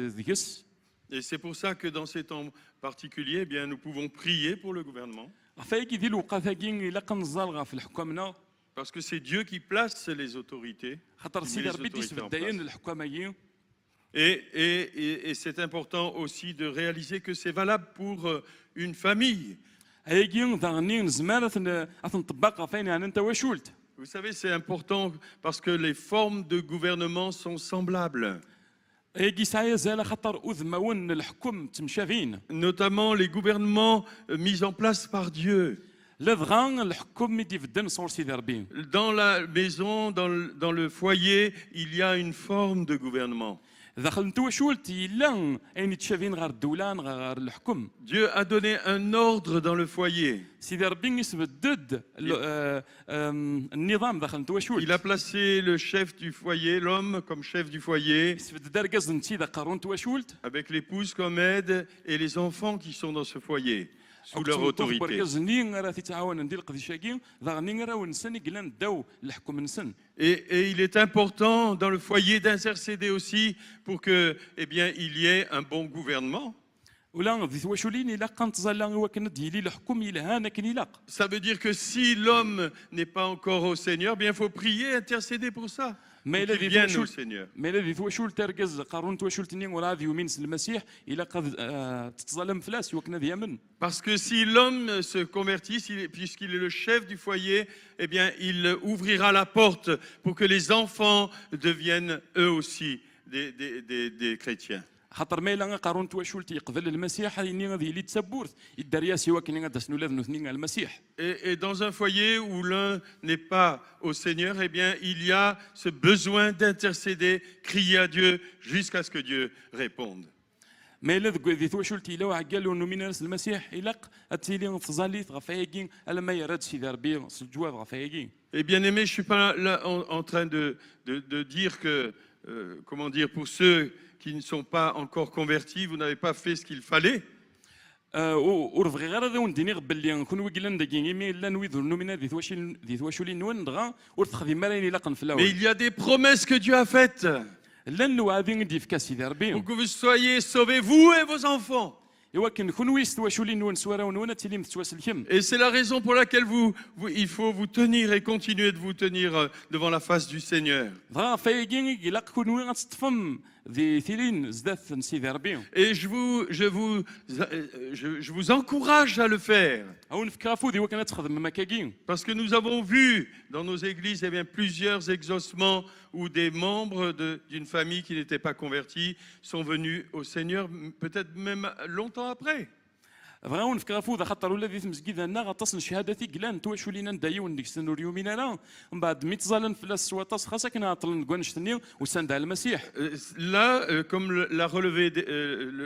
B: ذيكس.
A: Et c'est pour ça que dans ces temps particuliers, eh bien, nous pouvons prier pour le gouvernement.
B: افايكي ديال الوقت هاكين الا كنزالغا في الحكامنا.
A: Parce que c'est Dieu qui place les autorités.
B: خاطر
A: Il met
B: سيدي
A: les
B: ربي
A: autorités
B: تيسف
A: en
B: الداين
A: place.
B: الحكاميين.
A: Et c'est important aussi de réaliser que c'est valable pour une famille.
B: هاكين ضغنين زمانة أثن طباقة فين يعني أنت وشولت.
A: Vous savez, c'est important parce que les formes de gouvernement sont semblables,
B: ايجي سايا زال خطر اذمون الحكم تمشافين
A: notamment les gouvernements mis en place par Dieu.
B: لذغان الحكم يدي في الدن صور سيدي ربي.
A: Dans la maison, dans le foyer, il y a une forme de gouvernement.
B: داخل نتوما شولتي لا اين تشافين غير الدولان غير الحكم.
A: Dieu a donné un ordre dans le foyer.
B: سيدي ربي يسبب ضد النظام داخل نتوما
A: Il
B: شولت.
A: a placé le chef du foyer, l'homme comme chef du foyer,
B: يسبب داركاز نتي دا قارون نتوما شولت.
A: avec l'épouse comme aide et les enfants qui sont dans ce foyer, sous leur autorité.
B: بركاز ني راه تتعاون ندير قديشاكي ذا غني راه ونسن قلان داو الحكم نسن.
A: Et il est important dans le foyer d'intercéder aussi pour que, eh bien, il y ait un bon gouvernement.
B: ولا ذي تواشولين الا كانت زالا وكن ديالي الحكم الا هانا كن يلاق.
A: Ça veut dire que si l'homme n'est pas encore au Seigneur, bien, il faut prier, intercéder pour ça.
B: ما
A: Pour
B: الا
A: qu'il
B: ذي
A: vienne au
B: تواشول
A: Seigneur.
B: ما الا ذي تواشول تركز قارون تواشولتني وراه ذي يومين المسيح الا قد تتظلم فلاس وكنا ذي يمن.
A: Parce que si l'homme se convertit, puisqu'il est le chef du foyer, eh bien, il ouvrira la porte pour que les enfants deviennent eux aussi des chrétiens.
B: خاطر ما الا قارون تواشولتي يقبل المسيح اني غادي يلي تسبورت يدار سوا كني غادا سنولاد نثنين المسيح.
A: Et dans un foyer où l'un n'est pas au Seigneur, eh bien, il y a ce besoin d'intercéder, crier à Dieu jusqu'à ce que Dieu réponde.
B: ما الا ذي تواشولتي الا وعقال انه من راس المسيح الا اتيلي فزاليت غفايقين الا ما يراد سيدي ربي الجواب غفايقين.
A: Et bien aimé, je suis pas là en train de dire que, comment dire, pour ceux qui ne sont pas encore convertis, vous n'avez pas fait ce qu'il fallait.
B: ورفغي غير هذا ونديني باللي نكون وكيلا داكيني مي لا نويذ النومينا ذي تواشولين نون دغا ورتخذي مريني لا قنفلاو.
A: Mais il y a des promesses que Dieu a faites
B: لا الوعد ندي في كاس سيدي ربي.
A: pour que vous soyez sauvés, vous et vos enfants.
B: ايوا كنكون ويس تواشولين نون سواره ونونه تيلي متواصل الكم.
A: Et c'est la raison pour laquelle il faut vous tenir et continuer de vous tenir devant la face du Seigneur.
B: دغا فايقين الا كون وين غتطفم ذي ثيلين زدات سيدي ربي.
A: Et je vous encourage à le faire.
B: او نفكافو ذي وكانت تخدم مكاكين.
A: Parce que nous avons vu dans nos églises, eh bien, plusieurs exaucements où des membres d'une famille qui n'était pas convertie sont venus au Seigneur, peut-être même longtemps après.
B: بغاو نفكافو ذا خاطر ولا ذي تمسكي ذانا غتصل شهادتي قلان تواشولينا ندايو نديك سنور يومينا لا من بعد مي تزالن في السواطاس خاصة كنا طلن كوانشتني وساند على المسيح.
A: Là, comme l'a relevé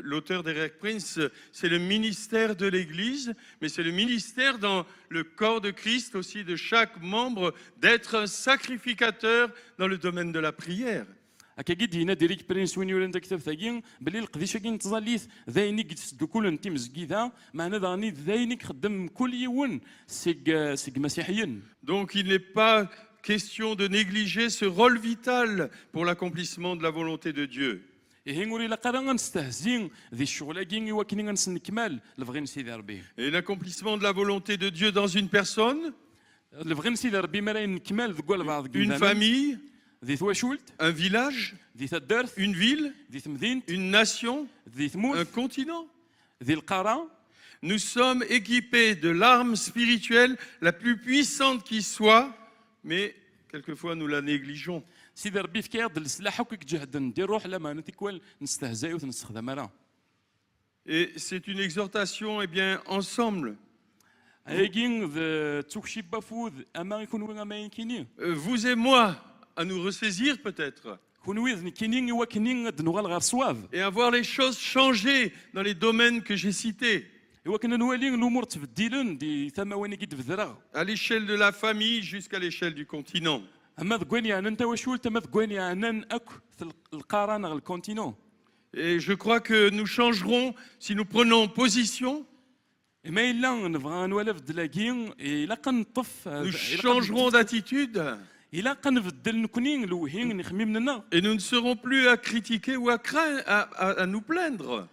A: l'auteur d'Eric Prince, c'est le ministère de l'Église, mais c'est le ministère dans le corps de Christ aussi de chaque membre d'être un sacrificateur dans le domaine de la prière.
B: هكا هنا ديريك برينس وين يولان كتاب ثاقين بلي القديشه كي نتزاليت ذاينيك تسدو كل انت مزكيدا معنا ذاني ذاينيك خدم كل يوم سيق مسيحيين.
A: Donc il n'est pas question de négliger ce rôle vital pour l'accomplissement de la volonté de Dieu.
B: هينغوري لا قرا غنستهزين ذي الشغله كي وكني غنسن كمال لبغي سيدي ربي.
A: Et l'accomplissement de la volonté de Dieu dans une personne,
B: لبغي سيدي ربي ما راين كمال ذكول بعض
A: une famille,
B: ذي تواشولت
A: un village,
B: ذي تدرث
A: une ville,
B: ذي تمدينت
A: une nation,
B: ذي ثموت
A: un continent.
B: ذي القاره.
A: Nous sommes équipés de l'arme spirituelle la plus puissante qui soit, mais quelquefois nous la négligeons.
B: سيدي ربي في كيرد السلاح وكيك جهد ندير روح لما نتيكوال نستهزئ ونستخدم راه.
A: Et c'est une exhortation, eh bien, ensemble.
B: هاكين تسوكشي بافوذ اما يكون وين ما يمكنني.
A: Vous et moi, à nous ressaisir peut-être.
B: كون ويذ كينين وكنين دنوغال غير صواف.
A: Et à voir les choses changer dans les domaines que j'ai cités.
B: ايوا كنا نوالي الامور تبديلن دي ثمواني كي تبذرا.
A: À l'échelle de la famille jusqu'à l'échelle du continent.
B: اما ذكواني انا انت واشول تما ذكواني انا اك في القاره غير الكونتينون.
A: Et je crois que nous changerons si nous prenons position.
B: ما الا نبغى نولف دلاكين الا كنطف.
A: Nous changerons d'attitude.
B: الا كنبدل نكونين لوهين نخممنا.
A: Et nous ne serons plus à critiquer ou à nous plaindre.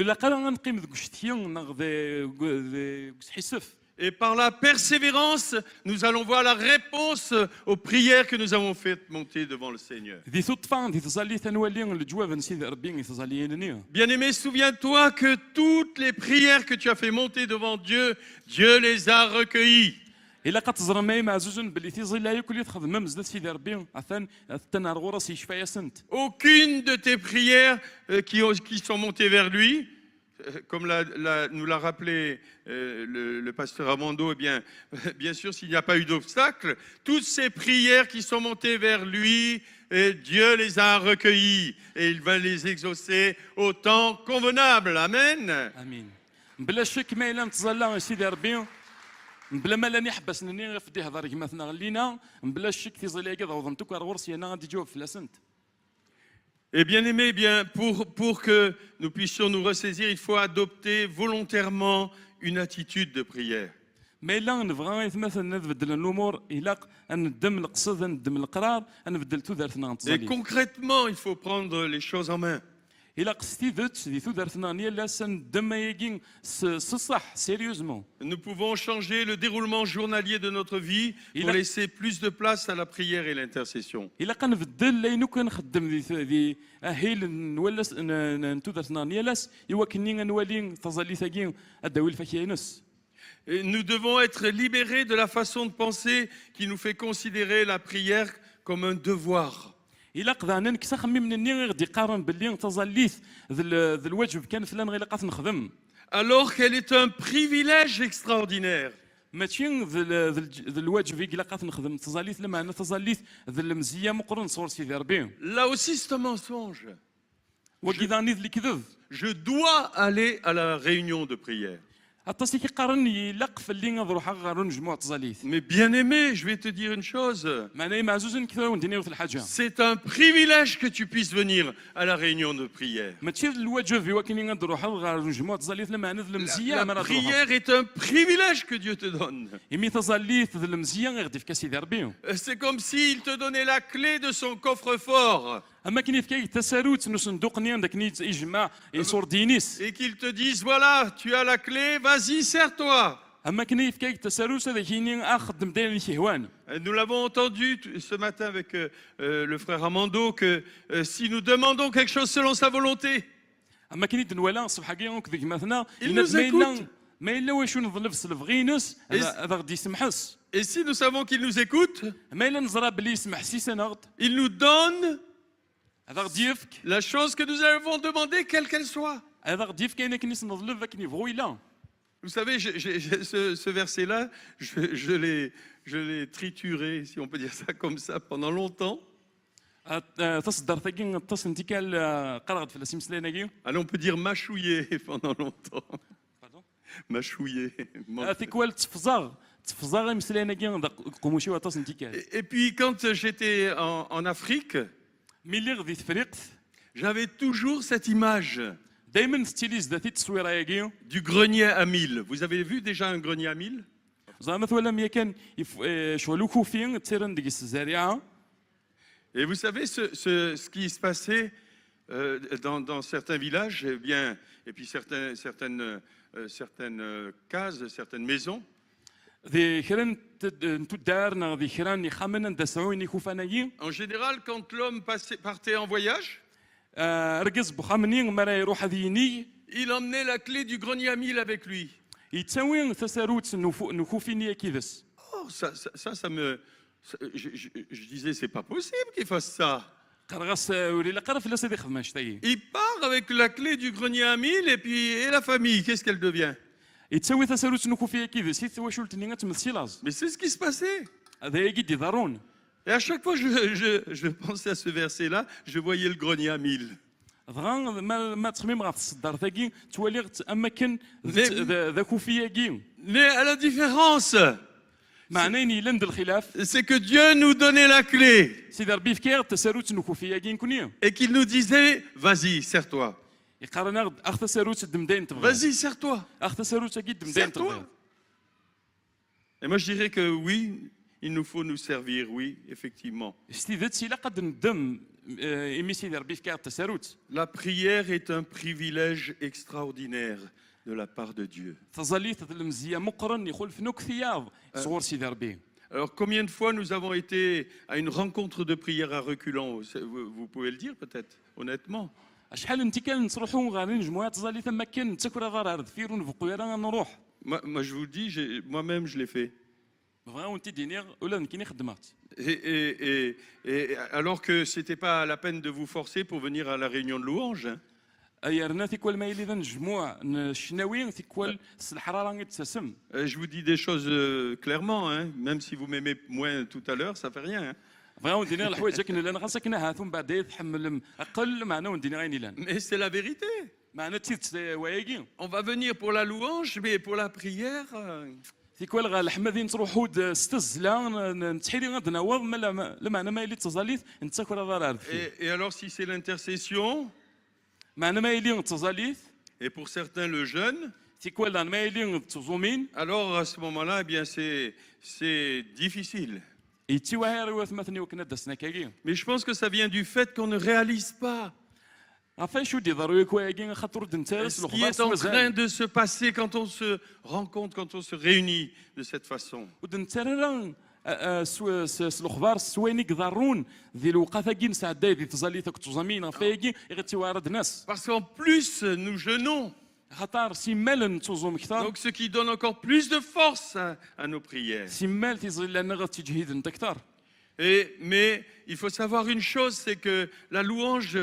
B: الا قال غنقيم ذوك الشتيان ذي حسف.
A: Et par la persévérance, nous allons voir la réponse aux prières que nous avons faites monter devant le Seigneur.
B: ذي صدفه ذي تزالي ثنوالي الجواب نسيد ربي تزالي.
A: Bien-aimé, souviens-toi que toutes les prières que tu as fait monter devant Dieu, Dieu les a recueillies.
B: الا كتزرى ماي مع زوجن باللي تيزي لا ياكل يتخدم مزدت سيدي ربي عفان التنار غورس يشفى يا سنت.
A: Aucune de tes prières qui sont montées vers lui, comme nous l'a rappelé le pasteur Armando, eh bien, bien sûr, s'il n'y a pas eu d'obstacle, toutes ces prières qui sont montées vers lui, Dieu les a recueillies et il va les exaucer au temps convenable. Amen.
B: امين. بلا شك ما الا نتزلى سيدي ربي بلا ما لاني حبس نني في دي هضر كما ثنا غلينا بلا شك تيزي لي كذا وضمتك غورسي انا غادي جاوب في لاسنت.
A: Et bien aimé, eh bien, pour que nous puissions nous ressaisir, il faut adopter volontairement une attitude de prière.
B: ما الا نبغى مثلا نبدل الامور الا ندم القصد ندم القرار نبدل تودرتنا
A: Et
B: نتزلي.
A: concrètement, il faut prendre les choses en main.
B: الا قصتي ذات دي تودرتنا نيا لا سندم ياكين صح سيريوزمون.
A: Nous pouvons changer le déroulement journalier de notre vie
B: Il
A: pour
B: a-
A: laisser plus de place à la prière et l'intercession.
B: الا كنبدل لينو كنخدم ذي اهيل نولا نتودرتنا نيا لاس ايوا كني نولي تزلي ثاكين اداوي الفكينس.
A: Et nous devons être libérés de la façon de penser qui nous fait considérer la prière comme un devoir.
B: الا قدرنا نكسا خمم مني غادي يقارن باللي تزليت ذا الواجب كان فلان غير قات نخدم.
A: Alors qu'elle est un privilège extraordinaire.
B: ماشي ذا الواجب الا قات نخدم تزليت لما انا تزليت ذا المزيه مقرن صور سيدي ربي.
A: Là aussi, c'est un mensonge.
B: وكذا نيذ اللي كذب.
A: Je dois aller à la réunion de prière.
B: التصي كيقارن يلق في اللي نروح غير نجمع تزليت.
A: Mais bien aimé, je vais te dire une chose.
B: معناها مع زوج كثر ونديروا في الحاجه.
A: C'est un privilège que tu puisses venir à la réunion de prière.
B: ماشي الواجب ولكن نروح غير نجمع تزليت لما انا ذا المزيه
A: La
B: ما نروح.
A: prière est un privilège que Dieu te donne.
B: يمي تزليت ذا المزيه غادي في كاسيدي ربي.
A: C'est comme s'il te donnait la clé de son coffre-fort
B: اما كاين في تساروت نو صندوق نيان داك نيت يجمع يصور دينيس.
A: et qu'il te dise voilà, tu as la clé, vas-y, sers-toi.
B: اما كاين في تساروت هذا كاين اخدم داير الكهوان.
A: Nous l'avons entendu ce matin avec le frère Armando que si nous demandons quelque chose selon sa volonté,
B: اما كاين دنوالا الصبح كاين كذا مثلا
A: Il nous écoute.
B: ما الا واش نظلف سلفغينس هذا غادي يسمحس.
A: et si nous savons qu'il nous écoute,
B: ما الا نزرى بلي يسمح سيسنا غد
A: il nous donne
B: هذا غادي يفك.
A: la chose que nous avons demandé, quelle qu'elle soit.
B: هذا غادي يفك كاين كنيس نظلف كاين يبغوا الا.
A: Vous savez, ce verset-là, je l'ai trituré, si on peut dire ça comme ça, pendant longtemps.
B: تصدر ثقين تصنتي كال قرغت في الاسم سليناكي.
A: Allez, on peut dire mâchouillé pendant longtemps. Mâchouillé.
B: ثيكوال تفزاغ مسليناكي قموشي وتصنتي كال.
A: Et puis, quand j'étais en Afrique,
B: ملي غادي تفريقت
A: j'avais toujours cette image
B: دائما ستيليز ذاتي التصويره ياكي.
A: du grenier à mille. Vous avez vu déjà un grenier à mille?
B: زعما ولا ميا كان شغلو كوفين تيرن ديك الزارعه.
A: Et vous savez ce qui se passait dans certains villages, eh bien, et puis certaines cases, certaines maisons.
B: ذي خيران تدارنا ذي خيران يخمن دسعوني كوفانايي.
A: En général, quand l'homme partait en voyage,
B: رقص بخامنين مرا يروح ذيني
A: il emmenait la clé du grenier à mille avec lui.
B: يتساوي تساروت نكوفيني كيدس.
A: Oh, je disais, c'est pas possible qu'il fasse ça.
B: قرغس ولا قرف لا سيدي خدمه شتاي.
A: Il part avec la clé du grenier à mille et la famille, qu'est-ce qu'elle devient?
B: يتساوي تساروت نكوفيا كيدس يتساوي شولتني تمثيلاز.
A: Mais c'est ce qui se passait.
B: هذا يجي يضرون.
A: Et à chaque fois je pensais à ce verset-là, je voyais le grenier à mille.
B: ضغان ما تخميم غا تصدر ثاكي توالي اماكن ذا كوفيا كي.
A: Mais à la différence,
B: معناني لند الخلاف
A: c'est que Dieu nous donnait la clé
B: سيدي ربي فكير تساروت نكوفيا كي نكوني.
A: et qu'il nous disait, vas-y, serre-toi.
B: يقارن اخ تساروت دمدين تبغى.
A: Vas-y, serre-toi.
B: اخ تساروت كي دمدين تبغى.
A: Serre-toi. Et moi je dirais que oui, il nous faut nous servir, oui, effectivement.
B: شتي ذات سي لا قد ندم ايمي سيدي ربي فكير تساروت.
A: La prière est un privilège extraordinaire de la part de Dieu.
B: تظليت المزيه مقرن يخل في نوك ثياب صور سيدي ربي.
A: Alors combien de fois nous avons été à une rencontre de prière à reculons, vous pouvez le dire peut-être, honnêtement.
B: شحال انت كان نروحوا غادي نجمعوا تظلي ثم كان تكرا غير فيرون في قويره نروح.
A: Moi je vous le dis, moi-même je l'ai fait.
B: بغاو انت دينيغ ولا نكيني خدمات
A: Et alors que ce n'était pas la peine de vous forcer pour venir à la réunion de louanges, hein.
B: ايرنا تيكوال ما يلي نجموع الشناوي تيكوال الحراره يتسم.
A: Je vous dis des choses clairement, hein. Même si vous m'aimez moins tout à l'heure, ça fait rien, hein.
B: بغاو ندير الحوايج كنا لان خاصنا ثم بعد يتحمل اقل معنا وندير غير لان
A: Mais c'est la vérité.
B: معنا تيت وايكي
A: On va venir pour la louange, mais pour la prière,
B: تيكوال غا الحمدين تروحوا ستزلا نتحيلي غنوض ما معنا ما يلي تزاليت نتاكل هذا
A: et alors si c'est l'intercession,
B: معنا ما يلي تزاليت
A: et pour certains le jeûne,
B: تيكوال ما يلي تزومين
A: alors à ce moment-là, eh bien c'est difficile.
B: يتي واهي رواث مثني وكنا دسنا كاكي.
A: Mais je pense que ça vient du fait qu'on ne réalise pas
B: عفاي شو دي ضروري كواكي خاطر دنتاس
A: ce qui est en train de se passer quand on se rencontre, quand on se réunit de cette façon.
B: ودنترا الاخبار السوينيك ضرون ذي الوقفه كي نساعد ذي تزاليتك تزامين فايكي غتي وارد ناس
A: Parce qu'en plus, nous jeûnons,
B: خاطر سيمال نتوزوم كثر
A: donc ce qui donne encore plus de force à nos prières.
B: سيمال تيزل لنا غتجهيد انت كثر.
A: Mais il faut savoir une chose, c'est que la louange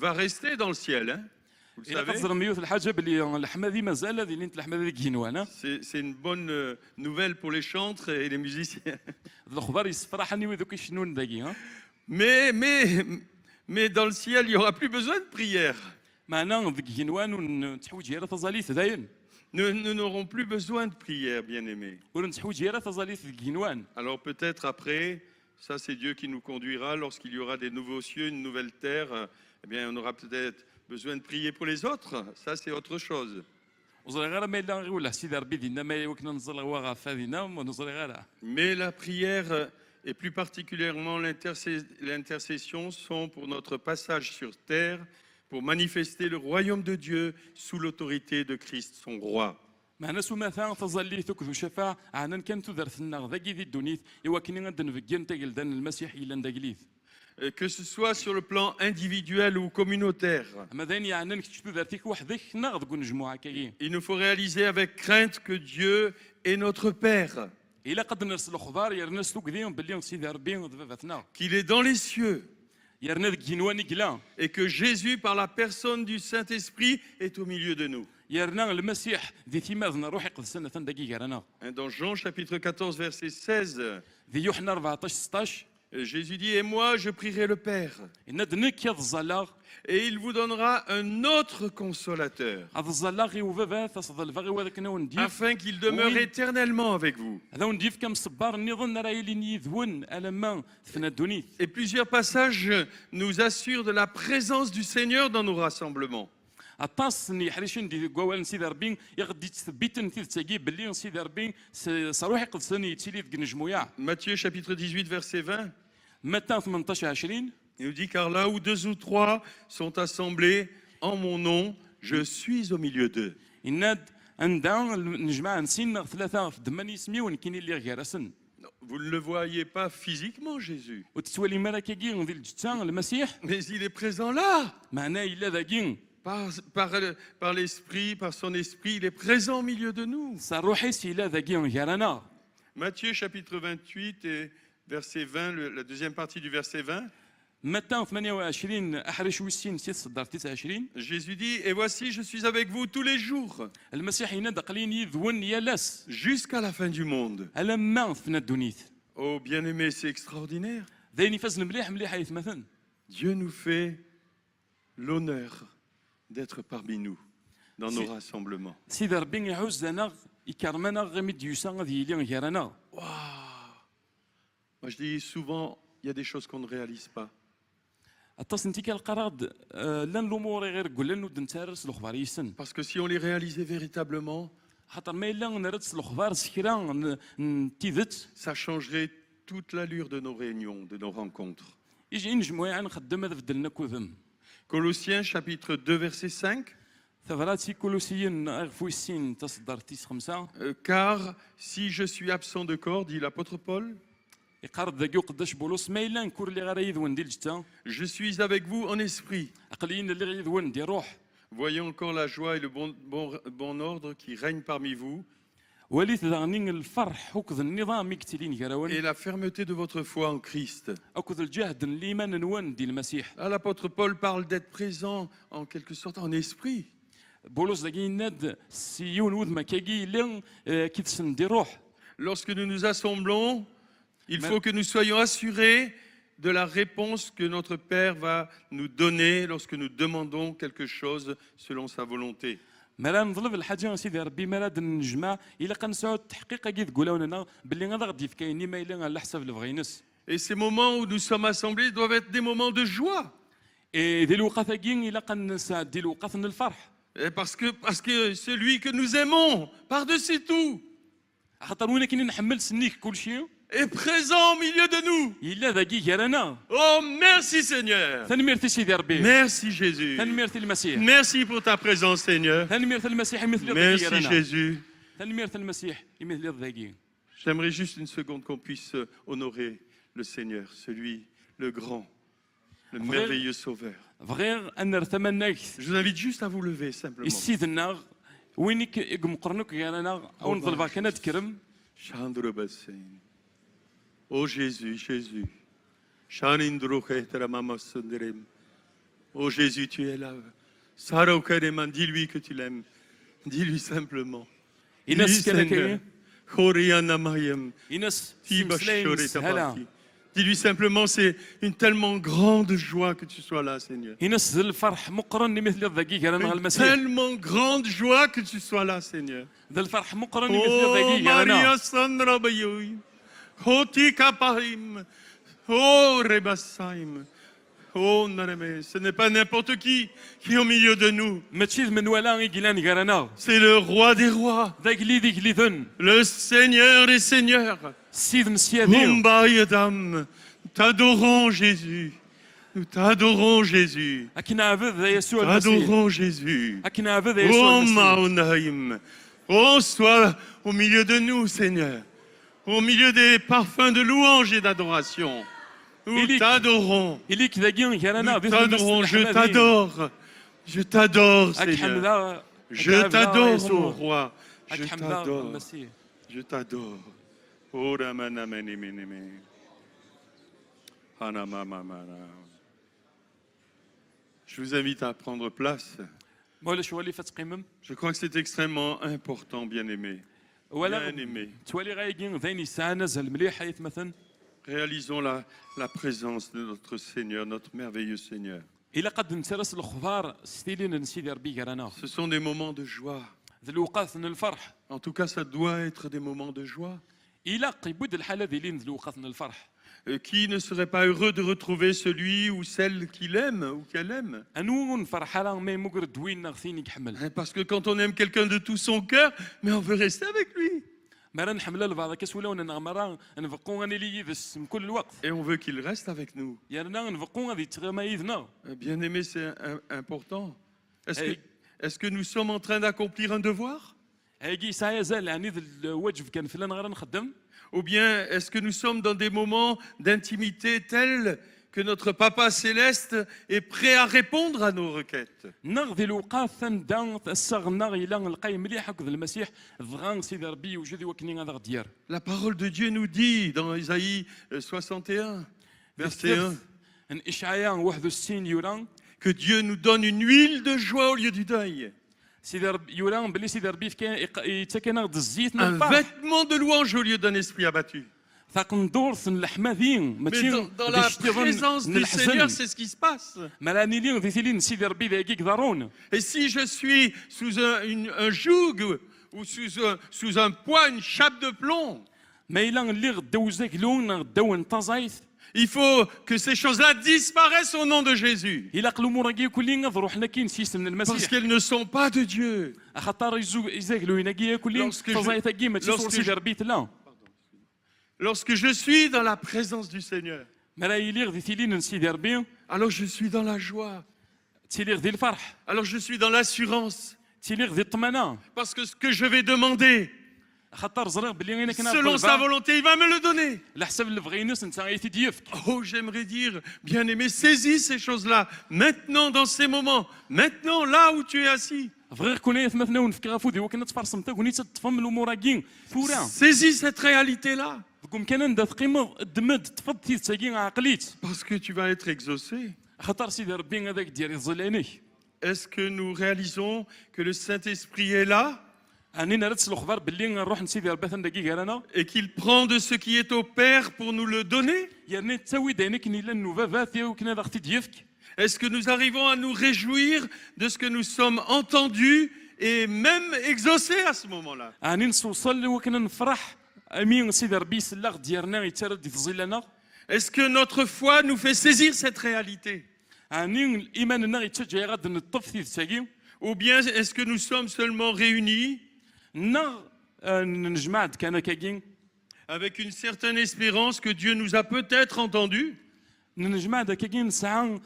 A: va rester dans le ciel, hein. Vous le
B: الا
A: savez.
B: كتزر ميوت الحاجه بلي الحمادي مازال هذه اللي الحمادي كينوانا
A: C'est une bonne nouvelle pour les chantres et les musiciens.
B: الاخبار يسفرحني وذوك يشنون داكي ها.
A: Mais dans le ciel, il n'y aura plus besoin de prière.
B: معنا ذيك كينوان ونتحوج غير تزاليت داين
A: Nous n'aurons plus besoin de prière, bien-aimés.
B: ونتحوج غير تزاليت كينوان.
A: Alors peut-être après, ça c'est Dieu qui nous conduira lorsqu'il y aura des nouveaux cieux, une nouvelle terre. Eh bien, on aura peut-être besoin de prier pour les autres. Ça c'est autre chose.
B: وزري غير ما الا ولا سيدي ربي دينا ما وكنا نزل هو غافادينا ونزري غير.
A: Mais la prière et plus particulièrement l'intercession sont pour notre passage sur terre, pour manifester le royaume de Dieu sous l'autorité de Christ, son roi.
B: معنا سماثا تزليتك ذو شفاع عنا كان تدرثنا ذاكي ذي الدنيا ايوا كاين غادن فكين تاكلدان المسيح الا نداكليث.
A: Que ce soit sur le plan individuel ou communautaire,
B: مادين يعني نكتشف ذاتك وحدك ناخذ كون جمعه كاين.
A: il nous faut réaliser avec crainte que Dieu est notre Père,
B: الا قد نرسل الاخبار يا الناس توكديهم باللي سيدي ربي ذبابتنا
A: qu'il est dans les cieux
B: يا رنا ذيك كينواني كلا
A: et que Jésus, par la personne du Saint-Esprit, est au milieu de nous.
B: يا رنا المسيح ذي ثماذنا روحي قدسنا دقيقه رانا.
A: Dans Jean chapitre 14, verset 16,
B: ذي يوحنا 14 16
A: Jésus dit, et moi je prierai le Père,
B: ان دنك يا الزلاغ
A: et il vous donnera un autre consolateur,
B: هذا الزلاغ وبابا تصدل فغي وذاك ونديف
A: afin qu'il demeure
B: Oui.
A: éternellement avec vous.
B: هذا ونديف كم صبار نظن راه يلي يذون الما فينا الدنيا.
A: Et plusieurs passages nous assurent de la présence du Seigneur dans nos rassemblements.
B: الطاس ني حريشين دي قوال سيدي ربي يغدي تثبت نتي تساقي باللي سيدي ربي صاروحي قدسني يتسيلي ذك نجمويا.
A: Matthieu chapitre 18, verset 20,
B: متى 18 20
A: il nous dit, car là où 2 ou 3 sont assemblés en mon nom, je suis au milieu d'eux.
B: إناد عندها نجمع نسين ثلاثة في دماني اسمي ونكين اللي غيرسن.
A: Vous ne le voyez pas physiquement, Jésus,
B: وتتولي مراكاكي ذي الجتان المسيح
A: mais il est présent là.
B: معناه إلا ذاكين
A: Par l'Esprit, par son Esprit, il est présent au milieu de nous.
B: صاروحي سيلا ذاكين غيرنا.
A: Matthieu chapitre 28 et verset 20, la deuxième partie du verset 20,
B: متى 28 أحرش وسين 6 29
A: Jésus dit, et voici, je suis avec vous tous les jours,
B: المسيح ينادى قليل يذون يالاس
A: jusqu'à la fin du monde.
B: ألما فينا الدنيا.
A: Oh, bien-aimé, c'est extraordinaire.
B: ذيني فاز مليح مليح يتمثل.
A: Dieu nous fait l'honneur d'être parmi nous dans nos rassemblements.
B: سيدي ربي يعوز لنا يكرمنا غمد يوسا غادي يلي غيرنا.
A: Moi, je dis souvent, il y a des choses qu'on ne réalise pas.
B: الطاس انت كالقراد لان الامور غير قول لنا ودنتارس الاخبار يسن.
A: Parce que si on les réalisait véritablement,
B: خاطر ما الا نردس الاخبار سكرا نتيذت
A: ça changerait toute l'allure de nos réunions, de nos rencontres.
B: يجي نجمع نخدم هذا بدلنا كوذم.
A: Colossiens chapitre 2, verset 5.
B: ثفراتي كولوسيين اغفو السين تصدر تيس 5
A: Car si je suis absent de corps, dit l'apôtre Paul,
B: يقارد ذاك قداش بولس ما الا نكور اللي غير يذون ديال الجتا
A: je suis avec vous en esprit,
B: اقليين اللي غيذون ديال روح.
A: voyant encore la joie et le bon ordre qui règnent parmi vous.
B: وليت ذغني الفرح وكذ النظام يكتلين
A: et
B: كراون
A: la fermeté de votre foi en Christ.
B: وكذ الجهد الإيمان نوان دي المسيح.
A: Ah, l'apôtre Paul parle d'être présent en quelque sorte en esprit.
B: بولس داكي ناد سيون ود ما كاكي لين كيتسن دي روح.
A: Lorsque nous nous assemblons, il
B: Mais-
A: faut que nous soyons assurés de la réponse que notre Père va nous donner lorsque nous demandons quelque chose selon sa volonté.
B: مالا نطلب الحاجه سيدي ربي مالا نجمع الا كنسعوا التحقيق كي تقولوا لنا باللي غادا غادي يفكايني ما الا على حساب اللي بغينس.
A: Et ces moments où nous sommes assemblés doivent être des moments de joie.
B: اي ديال الوقت كاين الا كنسى ديال الوقت من الفرح.
A: Et parce que celui que nous aimons, par-dessus tout,
B: خاطر وين كاين نحمل سنيك كل شيء
A: est présent au milieu de nous.
B: الا ذاكي كيرانا.
A: Oh, merci Seigneur.
B: تنميرتي سيدي ربي.
A: Merci Jésus.
B: تنميرتي المسيح.
A: Merci pour ta présence Seigneur.
B: تنميرتي المسيح مثل ذاكي
A: Merci
B: كيرانا.
A: Jésus.
B: تنميرتي المسيح مثل ذاكي.
A: J'aimerais juste une seconde qu'on puisse honorer le Seigneur, celui, le grand, le
B: Frère.
A: merveilleux Sauveur.
B: بغير ان نتمناك
A: Je vous invite juste à vous lever simplement.
B: السيدنا وينك يقمقرنك كيرانا او نطلبها كنا تكرم.
A: Chandra Bassin. Oh Jésus, Jésus. Shanindro Mama Sundarim. Oh Jésus, tu es là. Saro Kareman, dis-lui que tu l'aimes. Dis-lui simplement.
B: الناس
A: Dis-lui,
B: كان
A: Seigneur.
B: كاين
A: Khoriana Mayem.
B: الناس
A: Tiba
B: سليم
A: Shore
B: هلا
A: Tabaki. Dis-lui simplement, c'est une tellement grande joie que tu sois là, Seigneur.
B: الناس الفرح مقرن مثل ذاكي كيرانا
A: Une
B: المسيح.
A: tellement grande joie que tu sois là, Seigneur.
B: ذا الفرح مقرن مثل
A: Oh
B: ذاكي كيرانا.
A: Maria Sandra Bayoui. Oh Tikaparim. Oh Rebassaim. Oh Nareme. Ce n'est pas n'importe qui est au milieu de nous.
B: ماشي من ولا يجيلان كيرانا.
A: C'est le roi des rois.
B: ذاك اللي ديك اللي ذن
A: Le Seigneur des seigneurs.
B: السيد مسيادي.
A: Humbayadam. Nous t'adorons Jésus. Nous t'adorons Jésus.
B: اكن عبد ذا يسوع المسيح.
A: T'adorons Jésus.
B: اكن عبد ذا يسوع
A: Oh
B: المسيح.
A: Maonaïm. Oh, sois au milieu de nous, Seigneur. Au milieu des parfums de louange et d'adoration. Nous
B: Élie-
A: t'adorons.
B: إليك ذاكي كيرانا.
A: Nous t'adorons. Je t'adore. Je t'adore,
B: أك
A: Seigneur.
B: حمدا.
A: Je t'adore, mon roi. Je
B: أك حمدا
A: t'adore.
B: المسيح.
A: Je t'adore. Oh, Ramanamenemeneme. Hanamamamara. Je vous invite à prendre place.
B: مولا شوالي فتقيمم.
A: Je crois que c'est extrêmement important, bien-aimé.
B: ولا
A: Bien-aimé.
B: توالي غايكين ذيني ساعة نزل مليح حيث مثلا.
A: Réalisons la présence de notre Seigneur, notre merveilleux Seigneur.
B: إلا قد نترس الخضار ستيلين نسيدي ربي كرانا.
A: Ce sont des moments de joie.
B: ذا الوقت من الفرح.
A: En tout cas, ça doit être des moments de joie.
B: إلا قيبود الحالة ديالين ذا الوقت من الفرح.
A: Qui ne serait pas heureux de retrouver celui ou celle qu'il aime ou qu'elle aime?
B: أنو نفرح على ما مقرد دوين نغثيني كحمل.
A: Parce que quand on aime quelqu'un de tout son cœur, mais on veut rester avec lui.
B: مرة نحمل لبعض كسولا وننا مرة نفقون غني لي يذس من كل الوقت.
A: Et on veut qu'il reste avec nous.
B: يعني نفقون غادي تغما يذنا.
A: Bien aimé, c'est important. Est-ce
B: Hey.
A: que, est-ce que nous sommes en train d'accomplir un devoir?
B: هاجي ساعة يزال يعني ذا الواجب كان فلان غير نخدم.
A: Ou bien est-ce que nous sommes dans des moments d'intimité tels que notre Papa Céleste est prêt à répondre à nos requêtes?
B: نغذي الوقات ثندا السغنا إلى القاي مليح هكذا المسيح ضغان سيدي ربي وجدي وكني هذا ديار.
A: La parole de Dieu nous dit dans Isaïe 61, verset 1,
B: ان اشعياء 61 يوران
A: que Dieu nous donne une huile de joie au lieu du deuil,
B: سيدي ربي يوران بلي سيدي ربي يتكن غد الزيت من
A: un
B: الفرح.
A: vêtement de louange au lieu d'un esprit abattu.
B: ثاق ندور ثن الحماذين
A: Mais
B: ماشي
A: dans la présence du Seigneur, c'est ce qui se passe.
B: ملاني لين ذي ثيلين سيدي ربي ذاكيك ضارون.
A: Et si je suis sous un joug ou sous un poids, une chape de plomb,
B: ما إلا اللي غدوزك لون غدو انتزايت.
A: il faut que ces choses-là disparaissent au nom de Jésus.
B: إلا قلو راكي كلين غضرو حنا كاين سيستم من
A: Parce
B: المسيح.
A: qu'elles ne sont pas de Dieu.
B: خاطر يزاكلو يناكي كلين
A: Lorsque je-
B: تزايت كي ما تصور
A: lorsque
B: سيدي
A: je-
B: ربي لا.
A: Lorsque je suis dans la présence du Seigneur,
B: ملا يلي غدي ثيلين سيدي ربي
A: alors je suis dans la joie.
B: تيلي غدي الفرح.
A: Alors je suis dans l'assurance.
B: تيلي غدي الطمانة.
A: Parce que ce que je vais demander,
B: خاطر زرق بلي انا كنا
A: selon sa volonté, il va me le donner.
B: على حسب اللي بغيناس انت غايتي ديفك.
A: Oh, j'aimerais dire, bien-aimé, saisis ces choses-là, maintenant, dans ces moments, maintenant, là où tu es assis.
B: فغير كون يثمثنا ونفكر غافودي وكنا تفرسمتا كوني تفهم الامور كين فورا
A: Saisis cette réalité-là,
B: كون كان ندات قيمه الدمد تفض تيتاكين عقليت
A: parce que tu vas être exaucé.
B: خاطر سيدي ربي هذاك ديال يظلاني
A: Est-ce que nous réalisons que le Saint-Esprit est là
B: اني نرد الخبر باللي نروح نسيدي ربي دقيقه رانا
A: et qu'il prend de ce qui est au Père pour nous le donner?
B: يعني تسوي دينك ني لان نوفافات وكنا ضغطي ديفك
A: Est-ce que nous arrivons à nous réjouir de ce que nous sommes entendus et même exaucés à ce moment-là?
B: اني نوصل وكنا نفرح امين سيدي ربي سلاغ ديالنا يترد في ظلنا
A: Est-ce que notre foi nous fait saisir cette réalité?
B: اني الايمان نا يتشجع غاد نطف في تاكي
A: Ou bien est-ce que nous sommes seulement réunis
B: نا نجمع كان كاكين
A: avec une certaine espérance que Dieu nous a peut-être entendus?
B: نجمع كاكين ساعه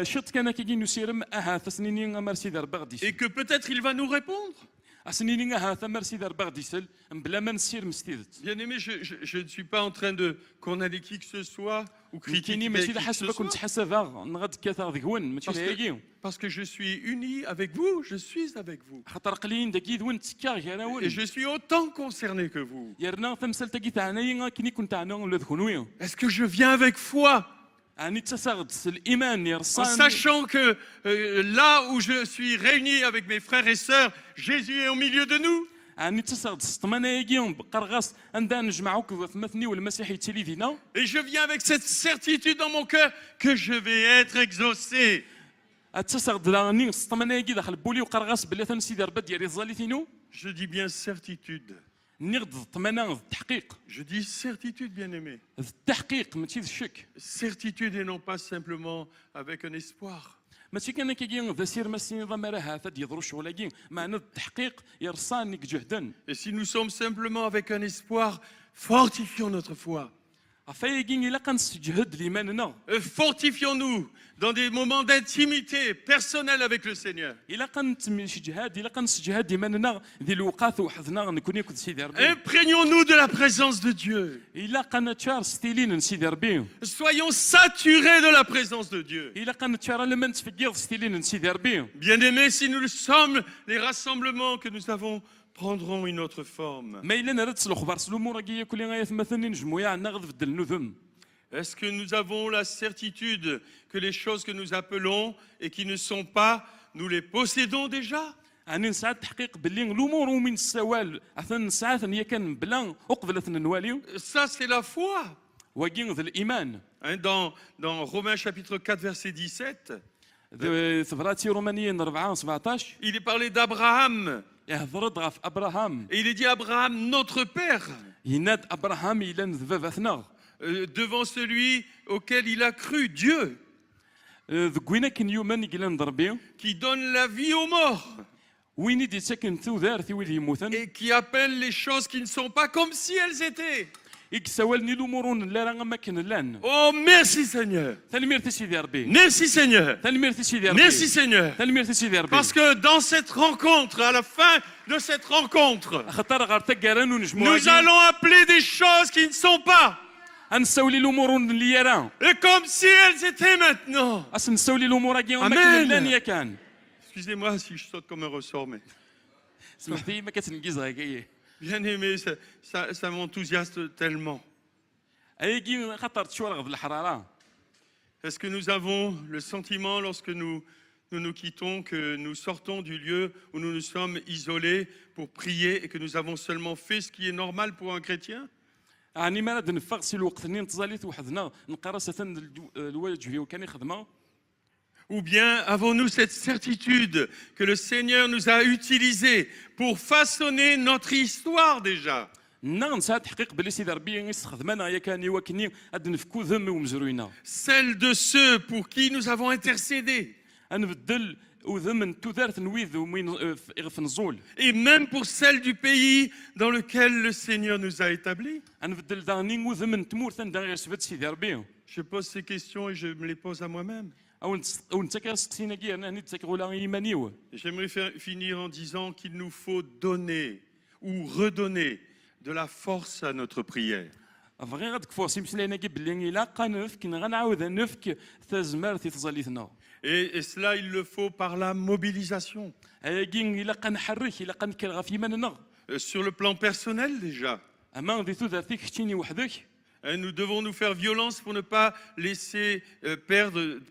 B: شط كان كاكين يسيرم تسنيني امر سيدي ربي غادي
A: Et que peut-être il va nous répondre?
B: اسنيني ثمر سيدي ربي غادي يسال بلا ما نسير مستيدت
A: Bien-aimé, je ne suis pas en train de condamner qui que ce soit ou critiquer
B: كايني
A: qui
B: ماشي
A: que ce
B: حسب كنت
A: soit.
B: حسبها نغاد كثر ذكون ماشي هاكي
A: Parce que je suis uni avec vous, je suis avec vous.
B: خاطر قليل داكي ذون تكا كان
A: Et je suis autant concerné que vous.
B: يرنا تمثل تاكي تاعنا كيني كنت انا ولا ذكونوي
A: Est-ce que je viens avec foi,
B: اني تساغد الايمان
A: en
B: يرصان
A: sachant que là où je suis réuni avec mes frères et sœurs, Jésus est au milieu de nous?
B: اني تساغد سطمانا يجيهم بقرغاس عندنا نجمعوك مثني والمسيح يتلي فينا
A: Et je viens avec cette certitude dans mon cœur que je vais être exaucé.
B: تساغد راني سطمانا يجي داخل بولي وقرغاس بلا تنسيدي ربا ديالي زاليتينو
A: Je dis bien certitude.
B: نغد الطمانه التحقيق
A: Je dis certitude, bien-aimé.
B: التحقيق ماشي الشك
A: Certitude et non pas simplement avec un espoir.
B: ماشي كان كيجي ذا سير مسين ضميرها هذا يضرو شغل معنى التحقيق يرصانك جهدا
A: Et si nous sommes simplement avec un espoir, fortifions notre foi.
B: فيجي الا كنسجهد لإيماننا
A: Fortifions-nous dans des moments d'intimité personnelle avec le Seigneur.
B: الا كنتجهاد الا كنسجهد إيماننا ذي الوقات وحدنا نكون كنت سيدي ربي
A: Imprégnons-nous de la présence de Dieu.
B: الا كنتشار ستيلين نسيدي ربي
A: Soyons saturés de la présence de Dieu.
B: الا كنتشار لما نتفكر ستيلين نسيدي ربي
A: Bien-aimés, si nous le sommes, les rassemblements que nous avons prendront une autre forme.
B: ما الا نردت الخبر الامور كي كل غايه مثلا نجمو عندنا غد بدل النذم
A: Est-ce que nous avons la certitude que les choses que nous appelons et qui ne sont pas, nous les possédons déjà?
B: اني نسعى التحقيق باللي الامور من السوال اثن ساعات هي كان بلا اقبلت النوالي
A: Ça, c'est la foi.
B: وكين ذا الايمان
A: Dans Romains chapitre 4, verset 17,
B: ثفراتي رومانيين 4 17
A: il est parlé d'Abraham.
B: يهضر غاف ابراهام
A: Et il est dit Abraham, notre père,
B: يناد ابراهام الى ذبابتنا
A: devant celui auquel il a cru, Dieu,
B: ذكوينا كن يومان يقلا نضربي
A: qui donne la vie aux morts
B: وين يدي ساكن ثوذار ثويل يموتن
A: et qui appelle les choses qui ne sont pas comme si elles étaient.
B: يكسوالني الامور لا راه ما كان لان
A: Oh, merci Seigneur.
B: تلمير سيدي ربي
A: Merci Seigneur.
B: تلمير سيدي ربي
A: Merci Seigneur.
B: تلمير سيدي ربي
A: Parce que dans cette rencontre, à la fin de cette rencontre,
B: خطر غارتك قران ونجمو
A: nous allons appeler des choses qui ne sont pas.
B: نسولي الامور اللي يرى
A: Et comme si elles étaient maintenant.
B: اصلا نسولي الامور كي ما
A: Amen.
B: كان لان يا كان
A: Excusez-moi si je saute comme un ressort, mais
B: سمحتي ما كتنقز هكايا
A: bien aimé, ça m'enthousiasme tellement.
B: ايكي خطر تشورغ بالحراره
A: Est-ce que nous avons le sentiment lorsque nous quittons que nous sortons du lieu où nous nous sommes isolés pour prier et que nous avons seulement fait ce qui est normal pour un chrétien?
B: يعني ما راه نفغ سي الوقت اللي نتزاليت وحدنا نقرا ساتن الواجب فيه وكان يخدمها
A: Ou bien avons-nous cette certitude que le Seigneur nous a utilisés pour façonner notre histoire déjà?
B: نعم ساعات تحقيق بلي سيدي ربي يستخدمنا يا كان يوكني اد نفكو ذم ومزروينا
A: Celle de ceux pour qui nous avons intercédé.
B: نبدل وذم توثارت نويذ ومين في نزول
A: Et même pour celle du pays dans lequel le Seigneur nous a établis.
B: نبدل داني وذم تمور ثان سبت سيدي ربي
A: Je pose ces questions et je me les pose à moi-même.
B: او نتسكر سقسينا كي انا نتسكر ولا ايمانيو
A: J'aimerais finir en disant qu'il nous faut donner ou redonner de la force à notre prière.
B: فغير غادك فورسي مسلينا كي بلي الا قا نفك غنعاود نفك تزمار تيتزاليتنا
A: Et cela, il le faut par la mobilisation.
B: هاكي إلا قنحرك إلا قنكر غفي مننا
A: Sur le plan personnel déjà.
B: أما غادي تذاتيك كتيني وحدك.
A: Nous devons nous faire violence pour ne pas laisser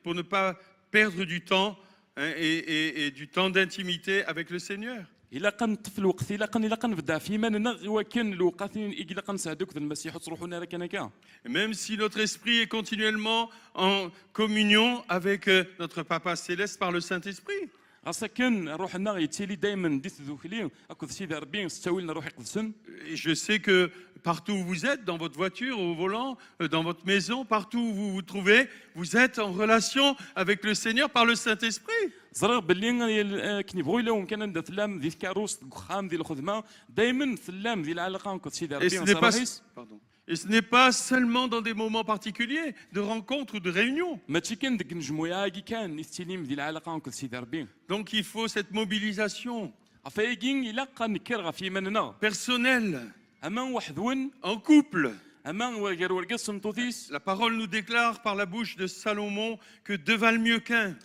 A: pour ne pas perdre du temps et du temps d'intimité avec le Seigneur.
B: إلا قنطفي الوقت إلا قنبدا في مننا ولكن الوقت إلا قنساعدوك ذا المسيح وتروحونا لك أنا.
A: Même si notre esprit est continuellement en communion avec notre Papa Céleste par le Saint-Esprit.
B: غاسكن روحنا غيتيلي دائما ديت ذوكلي اكو سيدي ربي ستاويلنا روحي قدسن.
A: Et je sais que partout où vous êtes, dans votre voiture, au volant, dans votre maison, partout où vous vous trouvez, vous êtes en relation avec le Seigneur par le Saint-Esprit.
B: زرا باللي كنبغوا الا ممكن ندير ثلام ديال الكاروس الخام ديال الخدمه دائما ثلام ديال العلاقه نكون سيدي
A: Et
B: ربي
A: ce n'est pas,
B: نصراحيس.
A: pardon. Et ce n'est pas seulement dans des moments particuliers de rencontres ou de réunions.
B: ماشي كان ديك الجموعه كي كان نستلم ديال العلاقه نكون سيدي ربي.
A: Donc il faut cette mobilisation
B: افايكين الا قنكر غفي مننا
A: personnelle,
B: اما وحدون
A: en couple.
B: اما وغير ورقص نطوثيس.
A: La parole nous déclare par la bouche de Salomon que deux valent mieux qu'un.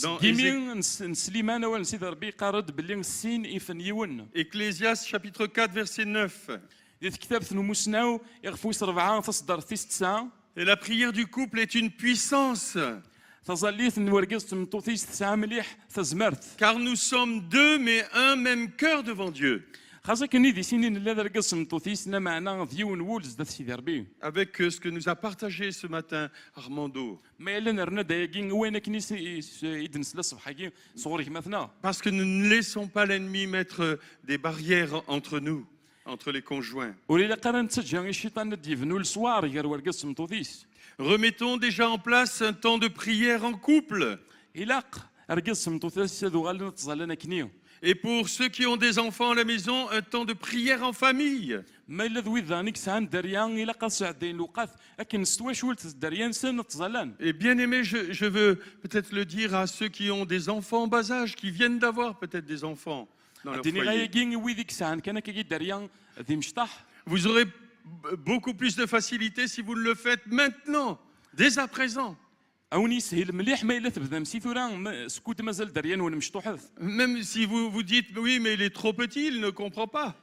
A: Dans
B: كيمين نسليمان ولا سيدي ربي قارد باللي السين يفنيون.
A: Ecclésiaste chapitre 4 verset 9.
B: ديال كتاب ثنموسناو يغفوس 4 تصدر في 6.
A: Et la prière du couple est une puissance,
B: تظليت نورقص نطوثيس 9 مليح تزمرت.
A: car nous sommes deux mais un même cœur devant Dieu.
B: خاصة كني دي سنين لا رقص نطوثيس نا معنا ديون وولز دات سيدي ربي.
A: Avec ce que nous a partagé ce matin Armando.
B: ما الا نرنا دايقين وين كني يدنس الصبح كي صغوري مثنا.
A: Parce que nous ne laissons pas l'ennemi mettre des barrières entre nous, entre les conjoints.
B: وليلا قران تسجل الشيطان ديفنو السوار غير ورقص نطوثيس.
A: Remettons déjà en place un temps de prière en couple.
B: إلا رقص نطوثيس هذو غالنا تزالنا كنيو.
A: Et pour ceux qui ont des enfants à la maison, un temps de prière en famille.
B: ما الا ذوي ذانيك سان دريان الا قاصعدين الوقت لكن ستوا شولت دريان سن تزالان.
A: Et bien aimé, je veux peut-être le dire à ceux qui ont des enfants en bas âge, qui viennent d'avoir peut-être des enfants dans leur
B: ديني
A: foyer.
B: غايقين ويديك سان كان كي دريان ذي مشطح.
A: Vous aurez beaucoup plus de facilité si vous le faites maintenant, dès à présent.
B: اوني سهل مليح ما الا تبدا مسيثورا سكوت مازال دريان وانا مشطوح.
A: Même si vous vous dites, oui, mais il est trop petit, il ne comprend pas.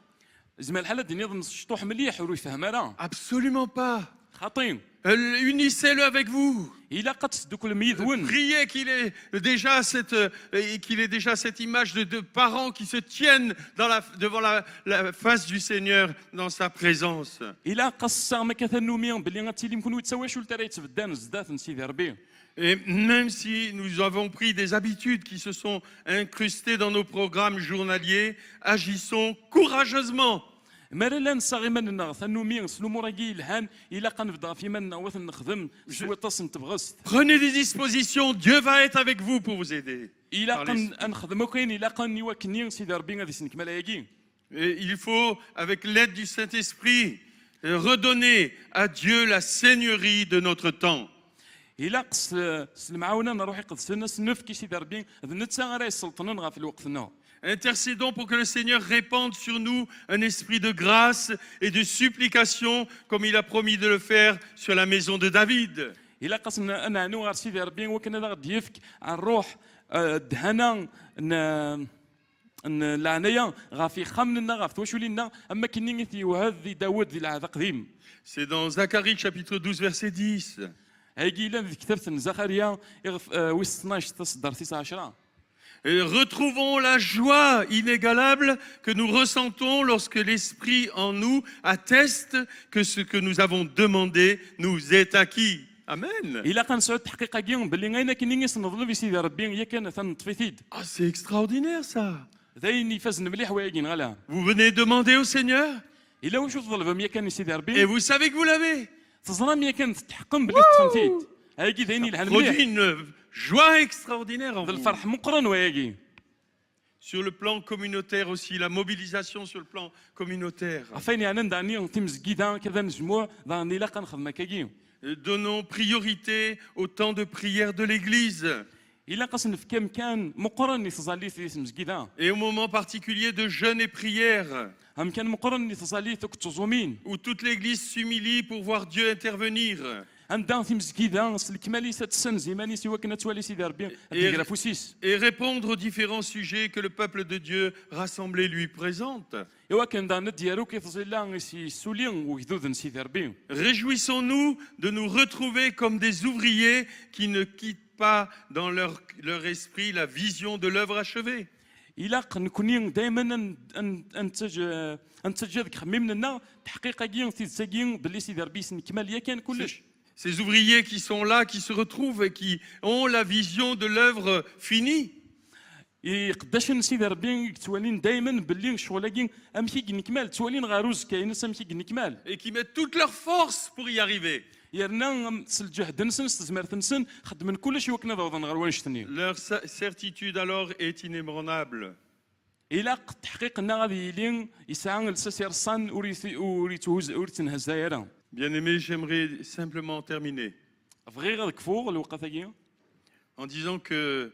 B: زعما الحاله ديني مشطوح مليح وروح فهم راه
A: Absolument pas.
B: خاطين.
A: Unissez-le avec vous.
B: الا قد كل ميذون.
A: Priez qu'il ait déjà cette image de parents qui se tiennent devant la face du Seigneur dans sa présence.
B: الا قصا ما كثنوميا باللي غاتيلي يمكن يتسوى شو ترى يتبدان زدات نسيدي ربي.
A: Et même si nous avons pris des habitudes qui se sont incrustées dans nos programmes journaliers, agissons courageusement.
B: مالا لا نصاغي مننا ثنوميا سلومو راكي الهان الا قنبدا في منا وثن نخدم سوى تصن تبغست.
A: Prenez des dispositions, Dieu va être avec vous pour vous aider.
B: الا قن نخدمو كاين الا قن يوكني سيدي ربي غادي سنكمل هاكي.
A: Et il faut, avec l'aide du Saint-Esprit, redonner à Dieu la seigneurie de notre temps.
B: الا قص المعاونه نروح يقدسنا سنف كي سيدي ربي نتا راه يسلطنا في الوقتنا.
A: Intercédons pour que le Seigneur répande sur nous un esprit de grâce et de supplication, comme il a promis de le faire sur la maison de David.
B: الا قصنا انا عنو غير سيدي ربي وكان هذا غادي يفك الروح دهنا العنايه غافي خمنا غاف واش ولينا اما كني وهذا داوود ذي العهد القديم.
A: C'est dans Zacharie chapitre 12 verset 10.
B: هاكي الا كتبت زكريا ويس 12 تصدر 19.
A: Et retrouvons la joie inégalable que nous ressentons lorsque l'Esprit en nous atteste que ce que nous avons demandé nous est acquis. Amen.
B: الا كنسعود تحقيقا كي باللي غينا كني نضرب في سيدي ربي هي كان تنطفيتيد.
A: Ah, c'est extraordinaire ça.
B: ذاين فازن مليح وياكين غلا.
A: Vous venez demander au Seigneur
B: الا واش تطلب ميا كان سيدي
A: et
B: ربي
A: vous savez que vous l'avez.
B: تزرى ميا كان تحكم باللي تفهمتيد. هاكي ذاين الهان
A: Produit
B: مليح
A: une joie extraordinaire en
B: ذا
A: vous.
B: الفرح مقرن وياكي.
A: Sur le plan communautaire aussi, la mobilisation sur le plan communautaire.
B: عفايني انا داني تمزكيدا كذا نجمو داني لا كنخدم كاكي.
A: Donnons priorité au temps de prière de l'Église
B: الا قصن في كم كان مقرن تزالي في مزكيدا.
A: et au moment particulier de jeûne et prière,
B: هم كان مقرن تزالي تزومين.
A: où toute l'Église s'humilie pour voir Dieu intervenir.
B: عندها تمزكيدا الكمالي ستسن زيماني سوا كنا توالي سيدي ربي هذيك فوسيس
A: et répondre aux différents sujets que le peuple de Dieu rassemblé lui présente.
B: ايوا كان دانا ديالو كيفزي لا سي سولين وكذوذن سيدي ربي.
A: Réjouissons-nous de nous retrouver comme des ouvriers qui ne quittent pas dans leur esprit la vision de l'œuvre achevée.
B: الى نكوني دائما انتج هذيك خممنا تحقيقا كين تيزاكين باللي سيدي ربي كماليه كان كلش.
A: Ces ouvriers qui sont là, qui se retrouvent et qui ont la vision de l'œuvre finie.
B: قداش سيدي ربي توالين دائما باللي شغلاكين امشي نكمال توالين غاروز كاين امشي نكمال.
A: Et qui mettent toute leur force pour y arriver.
B: يرنا الجهد نسن استثمار نسن خدمن كلشي وكنا ضوضن غير وانشتني.
A: Leur certitude alors est inébranlable.
B: الى تحقيقنا غادي يلين يسعى السير صان وريتنهز دايره.
A: Bien-aimés, j'aimerais simplement terminer
B: فغير غادي كفور الوقت هاكي
A: en disant que,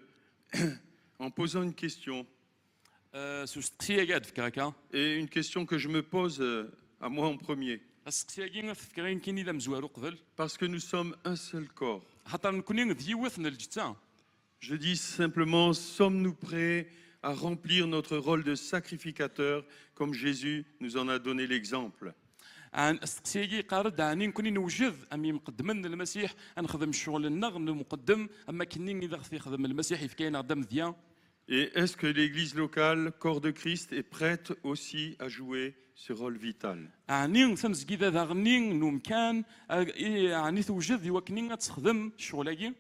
A: en posant une question,
B: سوستقسيه قاعد فكر هكا
A: et une question que je me pose à moi en premier,
B: السقسيه كي فكرين كاين اذا مزوار قبل
A: parce que nous sommes un seul corps.
B: خاطر نكونين ديوثنا الجثه.
A: Je dis simplement, sommes-nous prêts à remplir notre rôle de sacrificateur comme Jésus nous en a donné l'exemple?
B: عن السقسيه قارد عني نكونين نوجد امي مقدما المسيح نخدم الشغل النغم مقدم اما كنين اذا خدم المسيح يفكاين قدام ديا.
A: Et est-ce que l'Église locale, corps de Christ, est prête aussi à jouer ce rôle vital?
B: عني ثمزكي ذا غنين نمكان يعني توجد يوكنين تخدم الشغل.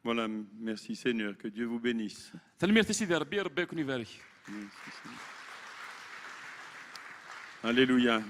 A: Voilà, merci Seigneur, que Dieu vous bénisse.
B: تلميذ سيدي ربي ربي يكون يبارك.
A: Alléluia.